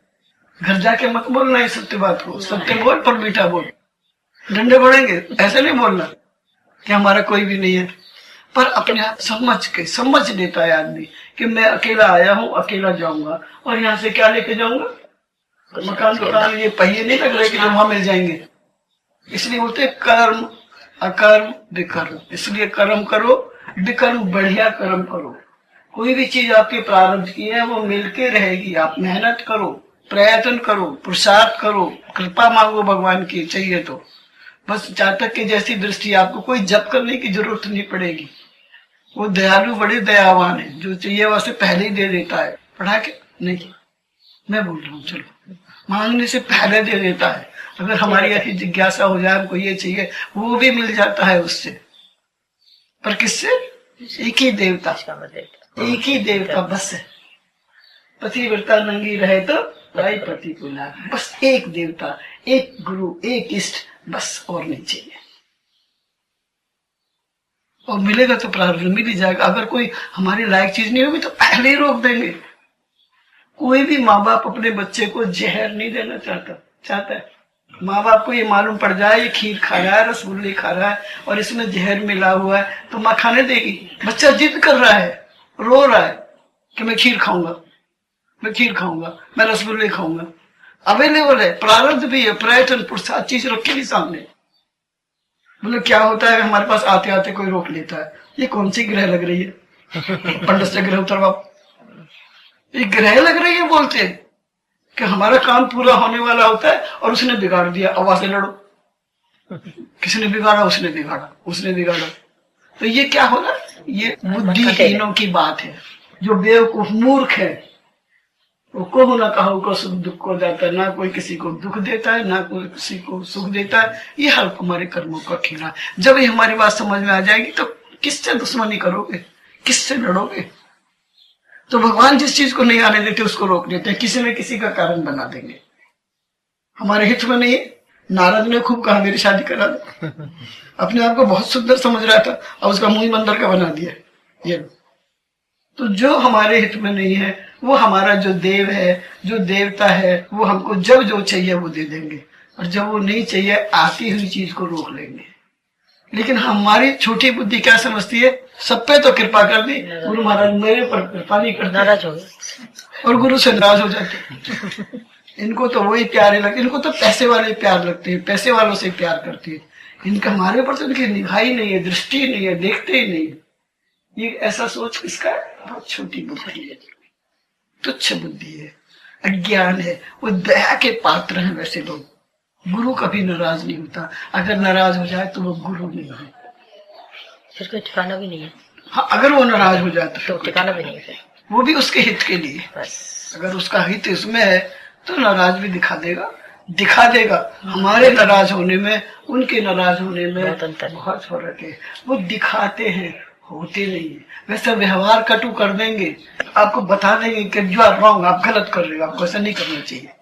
घर जाके मत बोलना है सत्य बात को, सत्य बोल पर मीठा बोल। डंडे पड़ेंगे, ऐसे नहीं बोलना कि हमारा कोई भी नहीं है, पर अपने आप समझ लेता है आदमी कि मैं अकेला आया हूँ, अकेला जाऊंगा, और यहाँ से क्या लेके जाऊंगा? मकान दुकान ये पहिए नहीं लग रहे कि जो वहां मिल जाएंगे। इसलिए बोलते कर्म अकर्म विकर्म। इसलिए कर्म करो, विकर्म बढ़िया कर्म करो। कोई भी चीज आपके प्रारब्ध की है वो मिलके रहेगी। आप मेहनत करो, प्रयत्न करो, पुरुषार्थ करो, कृपा मांगो भगवान की, चाहिए तो बस चातक की जैसी दृष्टि, आपको कोई जप करने की जरूरत नहीं पड़ेगी। वो दयालु बड़े दयावान है, जो चाहिए वैसे पहले ही दे देता है। पढ़ा के नहीं, मैं बोल रहा हूँ, चलो मांगने से पहले दे देता है। अगर हमारी ऐसी जिज्ञासा हो जाए हमको ये चाहिए, वो भी मिल जाता है उससे। पर किससे? एक ही देवता, एक ही देवता बस है। पतिव्रता नंगी रहे तो भाई पति को लाग, बस एक देवता, एक गुरु, एक इष्ट, बस और नहीं चाहिए। और मिलेगा तो प्रारब्ध मिल ही जाएगा। अगर कोई हमारी लायक चीज नहीं होगी तो पहले ही रोक देंगे। कोई भी माँ बाप अपने बच्चे को जहर नहीं देना चाहता है। माँ बाप को ये मालूम पड़ जाए ये खीर खा रहा है, रसगुल्ले खा रहा है और इसमें जहर मिला हुआ है, तो माँ खाने देगी? बच्चा जिद कर रहा है, रो रहा है कि मैं खीर खाऊंगा, मैं खीर खाऊंगा, मैं रसगुल्ले खाऊंगा। अवेलेबल है, प्रारब्ध भी है, प्रयत्न पुरुषार्थ चीज रखी भी सामने। मतलब क्या होता है, हमारे पास आते आते कोई रोक लेता है, ये कौन सी ग्रह लग रही है? पंडित से ग्रह उतरवा, ये ग्रह लग रही है, बोलते हैं कि हमारा काम पूरा होने वाला होता है और उसने बिगाड़ दिया। अब वहां से लड़ो, किसने बिगाड़ा? उसने बिगाड़ा, उसने बिगाड़ा। तो ये क्या हो रहा है? ये बुद्धिहीनों की बात है। जो बेवकूफ मूर्ख है वो को ना कहो को सुख दुख को जाता है, ना कोई किसी को दुख देता है, ना कोई किसी को सुख देता है। ये हर हमारे कर्मों का खेला है। जब ये हमारी बात समझ में आ जाएगी तो किससे दुश्मनी करोगे, किससे लड़ोगे? तो भगवान जिस चीज को नहीं आने देते उसको रोक देते हैं, किसी न किसी का कारण बना देंगे। हमारे हित में नहीं है। नारद ने खूब कहा मेरी शादी करा दो, अपने आप को बहुत सुंदर समझ रहा था और उसका मुंह मंदिर का बना दिया। ये तो जो हमारे हित में नहीं है, वो हमारा जो देव है, जो देवता है, वो हमको जब जो चाहिए वो दे देंगे, और जब वो नहीं चाहिए आती हुई चीज को रोक लेंगे। लेकिन हमारी छोटी बुद्धि क्या समझती है, सब पे तो कृपा कर दी, गुरु महाराज मेरे पर कृपा नहीं करते, नाराज हो गए और गुरु से नाराज हो जाते। इनको तो वही प्यारे लगते, इनको तो पैसे वाले प्यार लगते हैं, पैसे वालों से प्यार करती है। इनका हमारे ऊपर तो इनकी निगाह ही नहीं है, दृष्टि नहीं है, देखते ही नहीं है। ये ऐसा सोच किसका? बहुत छोटी बुद्धि है, तुच्छ बुद्धि है, अज्ञान है। वो दया के पात्र हैं वैसे लोग। गुरु कभी नाराज नहीं होता, अगर नाराज हो जाए तो वो गुरु नहीं है, फिर कोई ठिकाना भी नहीं है। हाँ, अगर वो नाराज हो जाए तो ठिकाना भी नहीं है, वो भी उसके हित के लिए बस। अगर उसका हित इसमें है तो नाराज भी दिखा देगा। हमारे नाराज होने में, उनके नाराज होने में बहुत अंतर, बहुत फर्क है। वो दिखाते हैं, होते नहीं है। वैसे व्यवहार कटु कर देंगे, आपको बता देंगे कि यू आर रॉन्ग, आप गलत कर रहे हो, आपको ऐसा नहीं करना चाहिए।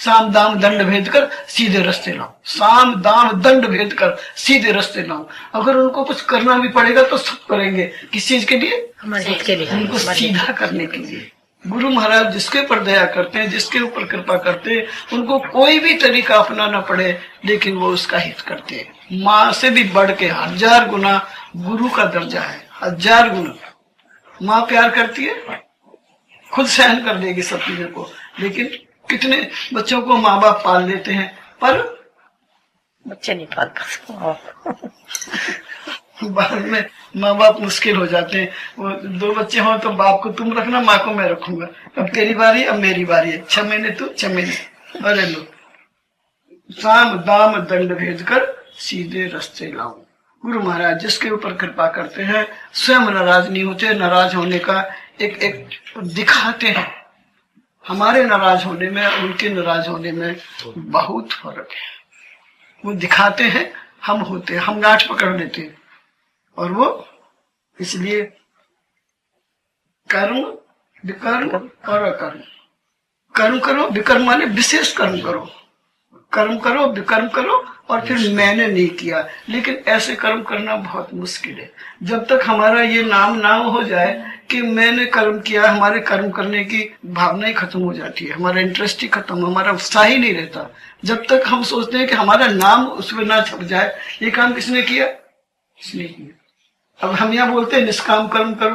साम दाम दंड भेद कर सीधे रास्ते लाओ, साम दाम दंड भेद कर सीधे रास्ते लाओ। अगर उनको कुछ करना भी पड़ेगा तो सब करेंगे, किस चीज के लिए? हमारे हित के लिए, उनको सीधा करने के लिए। गुरु महाराज जिसके ऊपर दया करते हैं, जिसके ऊपर कृपा करते हैं, उनको कोई भी तरीका अपनाना पड़े लेकिन वो उसका हित करते हैं। माँ से भी बढ़ के 1000 गुना गुरु का दर्जा है, 1000 गुना। माँ प्यार करती है, खुद सहन कर देगी सब चीजों को, लेकिन कितने बच्चों को माँ बाप पाल लेते हैं, पर बच्चे नहीं पाल पाते। बाद में माँ बाप मुश्किल हो जाते हैं। वो 2 बच्चे हों तो बाप को तुम रखना, माँ को मैं रखूंगा, अब तेरी बारी, अब मेरी बारी है, 6 महीने तू 6 महीने। अरे लो, साम दाम दंड भेद कर सीधे रास्ते लाऊं। गुरु महाराज जिसके ऊपर कृपा करते हैं स्वयं नाराज नहीं होते। नाराज होने का एक दिखाते हैं। हमारे नाराज होने में उनके नाराज होने में बहुत फर्क है। वो दिखाते हैं, हम होते हैं, हम गांठ पकड़ लेते हैं। और वो इसलिए कर्म विकर्म और अकर्म। कर्म करो, विकर्म माने विशेष कर्म करो, कर्म करो विकर्म करो, और फिर मैंने नहीं किया। लेकिन ऐसे कर्म करना बहुत मुश्किल है। जब तक हमारा ये नाम ना हो जाए कि मैंने कर्म किया, हमारे कर्म करने की भावना ही खत्म हो जाती है, हमारा इंटरेस्ट ही खत्म, हमारा उत्साह ही नहीं रहता। जब तक हम सोचते हैं कि हमारा नाम उसमें ना छप जाए, ये काम किसने किया, इसने किया। अब हम यहाँ बोलते हैं निष्काम कर्म करो,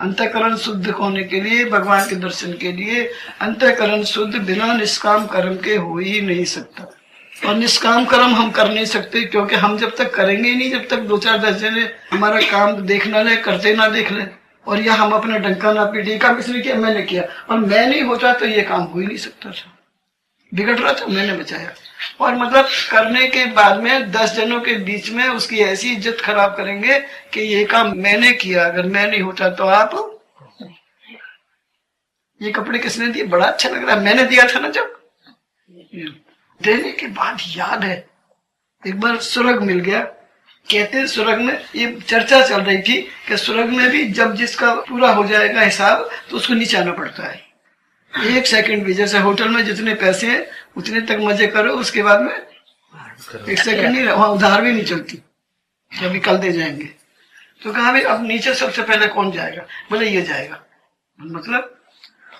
अंतःकरण शुद्ध होने के लिए, भगवान के दर्शन के लिए। अंतःकरण शुद्ध बिना निष्काम कर्म के हो ही नहीं सकता। और निष्काम कर्म हम कर नहीं सकते, क्योंकि हम जब तक करेंगे ही नहीं, जब तक 2-4-10 जने हमारा काम देख ना ले, करते ना देख ले, और या हम अपना डंका ना पीटे, काम किसने किया, मैंने किया, और मैं नहीं होता तो ये काम हो ही नहीं सकता था। बिगड़ रहा था, मैंने बचाया। और मतलब करने के बाद में 10 जनों के बीच में उसकी ऐसी इज्जत खराब करेंगे कि ये काम मैंने किया, अगर मैं नहीं होता तो आप, ये कपड़े किसने दिए, बड़ा अच्छा लग रहा है, मैंने दिया था ना। जब देने के बाद याद है, एक बार सुरग मिल गया। कहते हैं सुरग में, ये चर्चा चल रही थी कि सुरग में भी जब जिसका पूरा हो जाएगा हिसाब तो उसको नीचे आना पड़ता है। 1 सेकंड भी, जैसे होटल में जितने पैसे हैं उतने तक मजे करो, उसके बाद में 1 सेकंड नहीं, वहां उधार भी नहीं चलती कि अभी कल दे जाएंगे। तो कहा भाई अब नीचे सबसे पहले कौन जाएगा, बोले ये जाएगा। मतलब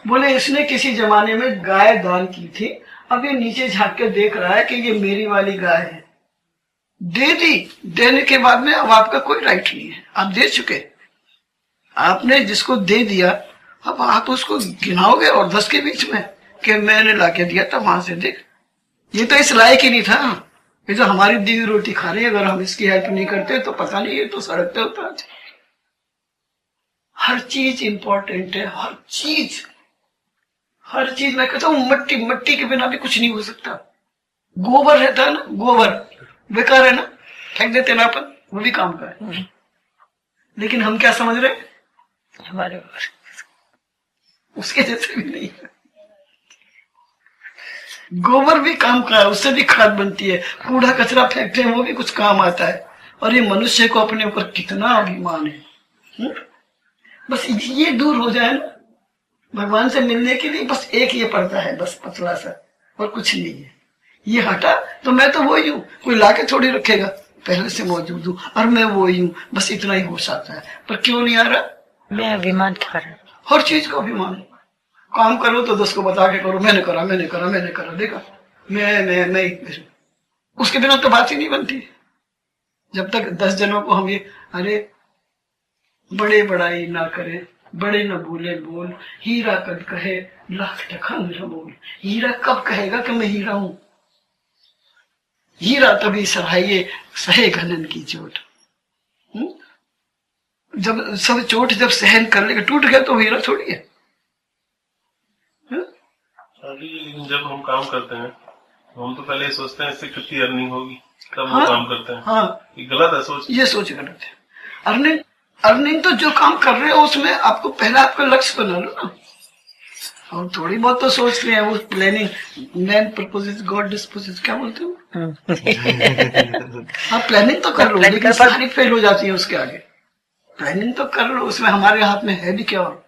बोले इसने किसी जमाने में गाय दान की थी, अब ये नीचे झांक के देख रहा है कि ये मेरी वाली गाय है, दे दी। देने के बाद में अब आपका कोई राइट नहीं है, आप दे चुके, आपने जिसको दे दिया, अब आप उसको गिनाओगे और 10 के बीच में कि मैंने लाके दिया था, वहां से देख, ये तो इस लायक ही नहीं था, ये तो हमारी दी हुई रोटी खा रही है, अगर हम इसकी हेल्प नहीं करते तो पता नहीं ये तो सड़क पे होता है। हर चीज इंपॉर्टेंट है, हर चीज, हर चीज। मैं कहता हूँ मट्टी के बिना भी कुछ नहीं हो सकता। गोबर रहता है ना, गोबर बेकार है ना, फेंक देते ना अपन, वो भी काम का है। लेकिन हम क्या समझ रहे हैं, हमारे उसके जैसे भी नहीं है। गोबर भी काम का है, उससे भी खाद बनती है। कूड़ा कचरा फेंकते हैं, वो भी कुछ काम आता है। और ये मनुष्य को अपने ऊपर कितना अभिमान है। बस ये दूर हो जाए ना भगवान से मिलने के लिए, बस एक ये पड़ता है, बस पतला सा, और कुछ नहीं है। ये हटा तो मैं तो वही हूँ, कोई लाके थोड़ी रखेगा, पहले से मौजूद हूँ और मैं वही हूँ, बस इतना ही होश आता है। पर क्यों नहीं आ रहा, मैं अभिमान के कारण, हर चीज का अभिमान। काम करो तो 10 को बता के करो, मैंने करा मैंने करा मैंने करा, देखा मैं उसके बिना तो बात ही नहीं बनती। जब तक 10 जनों को हम ये, अरे बड़े बड़ाई ना करे, बड़े न बोले बोल, हीरा कद कहे लाख टका मेरा बोल। हीरा कब कहेगा कि मैं हीरा हूं, हीरा तभी सराइए सहे घनन की चोट। जब सब चोट जब सहन कर लेगा, टूट गया तो हीरा थोड़ी है। लेकिन जब हम काम करते हैं हम तो पहले सोचते हैं इससे कितनी अर्निंग होगी, तब हाँ, वो काम करते हैं। हाँ, ये गलत है सोच, ये सोच गलत है। अर्निंग तो जो काम कर रहे हो उसमें आपको पहला आपका लक्ष्य बना लो ना। और थोड़ी बहुत तो सोचते हैं वो planning, man proposes God disposes, क्या बोलते हो आप प्लानिंग तो कर लो, लेकिन सारी फेल हो जाती है उसके आगे। प्लानिंग तो कर लो, उसमें हमारे हाथ में है भी क्या, और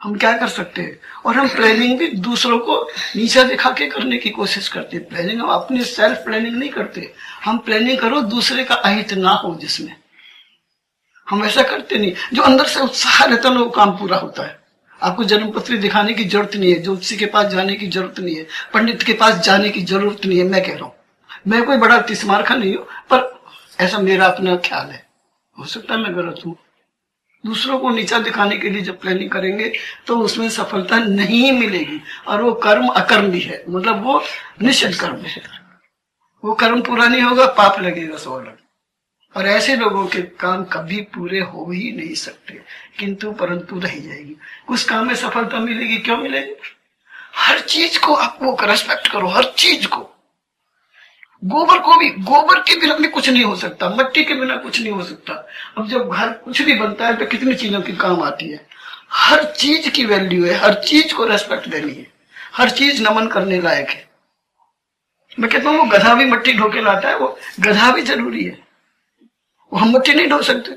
हम क्या कर सकते हैं। और हम प्लानिंग भी दूसरों को नीचा दिखा के करने की कोशिश करते हैं। प्लानिंग हम अपनी सेल्फ प्लानिंग नहीं करते, हम प्लानिंग करो दूसरे का अहित ना हो जिसमें, हम ऐसा करते नहीं। जो अंदर से उत्साह रहता है ना वो काम पूरा होता है। आपको जन्मपत्री दिखाने की जरूरत नहीं है, ज्योतिषी के पास जाने की जरूरत नहीं है, पंडित के पास जाने की जरूरत नहीं है। मैं कह रहा हूँ, मैं कोई बड़ा तिस्मारखा नहीं हूँ, पर ऐसा मेरा अपना ख्याल है, हो सकता है मैं गलत हूँ। दूसरों को नीचा दिखाने के लिए जब प्लानिंग करेंगे तो उसमें सफलता नहीं मिलेगी। और वो कर्म अकर्म भी है, मतलब वो निषिद्ध कर्म है। वो कर्म पूरा नहीं होगा, पाप लगेगा 100 अलग। और ऐसे लोगों के काम कभी पूरे हो ही नहीं सकते, किंतु परंतु रह जाएगी। उस काम में सफलता मिलेगी, क्यों मिलेगी? हर चीज को आपको रेस्पेक्ट करो, हर चीज को। गोबर को भी, गोबर के बिना भी कुछ नहीं हो सकता, मिट्टी के बिना कुछ नहीं हो सकता। अब जब घर कुछ भी बनता है तो कितनी चीजों की काम आती है। हर चीज की वैल्यू है, हर चीज को रेस्पेक्ट देनी है, हर चीज नमन करने लायक है। मैं कहता हूँ वो गधा भी मिट्टी ढो के लाता है, वो गधा भी जरूरी है। वो हम मिट्टी नहीं ढो सकते।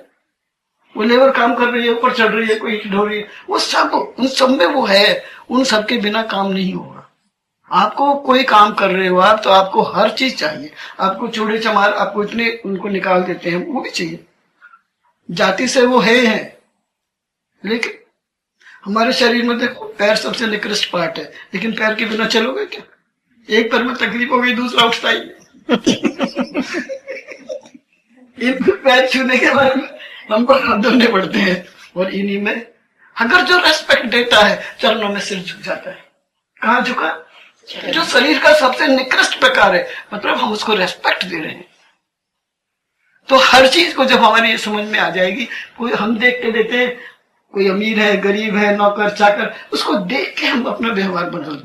वो लेबर काम कर रही है, ऊपर चढ़ रही है, कोई ढो रही है, वो सब, उन सब में वो है। उन सब के बिना काम नहीं होगा। आपको कोई काम कर रहे हो आप, तो आपको हर चीज चाहिए। आपको चूड़े चमार, आपको इतने उनको निकाल देते हैं, वो भी चाहिए। जाति से वो है। लेकिन हमारे शरीर में देखो, पैर सबसे निकृष्ट पार्ट है, लेकिन पैर के बिना चलोगे क्या? एक पैर में तकलीफ हो गई, दूसरा उठता ही इनको पैर छूने के बाद हमको हाथ धोने पड़ते हैं। और इन्हीं में अगर जो रेस्पेक्ट देता है, चरणों में सिर झुक जाता है। कहाँ झुका? जो शरीर का सबसे निकृष्ट प्रकार है, मतलब हम उसको रेस्पेक्ट दे रहे हैं। तो हर चीज को जब हमारी ये समझ में आ जाएगी, कोई हम देख के देते हैं, कोई अमीर है, गरीब है, नौकर चाकर, उसको देख के हम अपना व्यवहार बदल।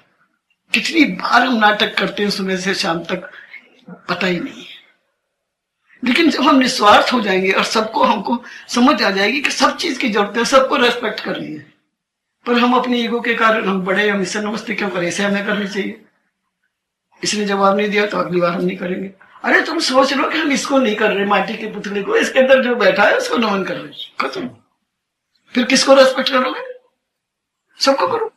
कितनी बार हम नाटक करते हैं सुबह से शाम तक, पता ही नहीं है। लेकिन जब हम निस्वार्थ हो जाएंगे और सबको हमको समझ आ जाएगी कि सब चीज की जरूरत है, सबको रेस्पेक्ट करनी है, पर हम अपनी ईगो के कारण हम बड़े, हम इससे नमस्ते क्यों करें, इसे हमें करनी चाहिए, इसने जवाब नहीं दिया तो अगली बार हम नहीं करेंगे। अरे तुम सोच लो कि हम इसको नहीं कर रहे, माटी के पुतले को, इसके अंदर जो बैठा है उसको नमन कर रहे, खत्म। फिर किसको रेस्पेक्ट करोगे? सबको करो।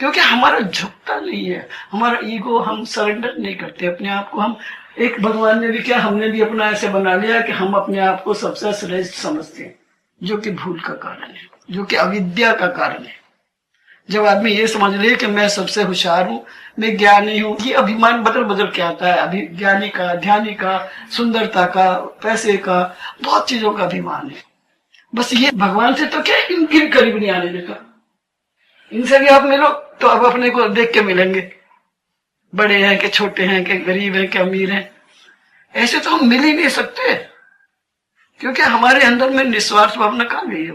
क्योंकि हमारा झुकता नहीं है, हमारा ईगो, हम सरेंडर नहीं करते अपने आप को। हम एक, भगवान ने भी क्या, हमने भी अपना ऐसे बना लिया कि हम अपने आप को सबसे श्रेष्ठ समझते हैं, जो कि भूल का कारण है, जो कि अविद्या का कारण है। जब आदमी ये समझ ले कि मैं सबसे होशियार हूं, मैं ज्ञानी हूं, ये अभिमान बदल बदल के आता है। अभी ज्ञानी का, ध्यानी का, सुंदरता का, पैसे का, बहुत चीजों का अभिमान है। बस ये भगवान से तो क्या इनके करीब नहीं आने देता। इनसे भी आप मिलो तो अब अपने को देख के मिलेंगे, बड़े हैं कि छोटे हैं कि गरीब हैं कि अमीर हैं। ऐसे तो हम मिल ही नहीं सकते, क्योंकि हमारे अंदर में निस्वार्थ भावना कहाँ गई है।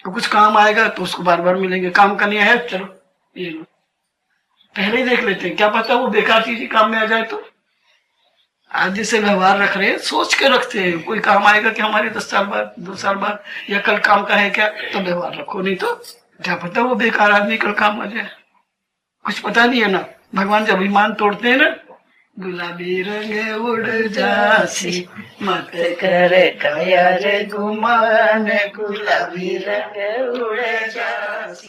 तो कुछ काम आएगा तो उसको बार बार मिलेंगे, काम करनी है चलो ये लो, पहले ही देख लेते हैं, क्या पता वो बेकार चीज ही काम में आ जाए। तो आज जैसे व्यवहार रख रहे हैं, सोच के रखते हैं, कोई काम आएगा कि हमारे 10 साल बाद, 2 साल बाद, या कल काम का है क्या, तो व्यवहार रखो, नहीं तो क्या पता वो बेकार आदमी कल काम आ जाए, कुछ पता नहीं है ना। भगवान जब अभिमान तोड़ते हैं ना, गुलाबी रंग उड़ जासी मत कर काया रे गुमान, गुलाबी रंग उड़ जासी।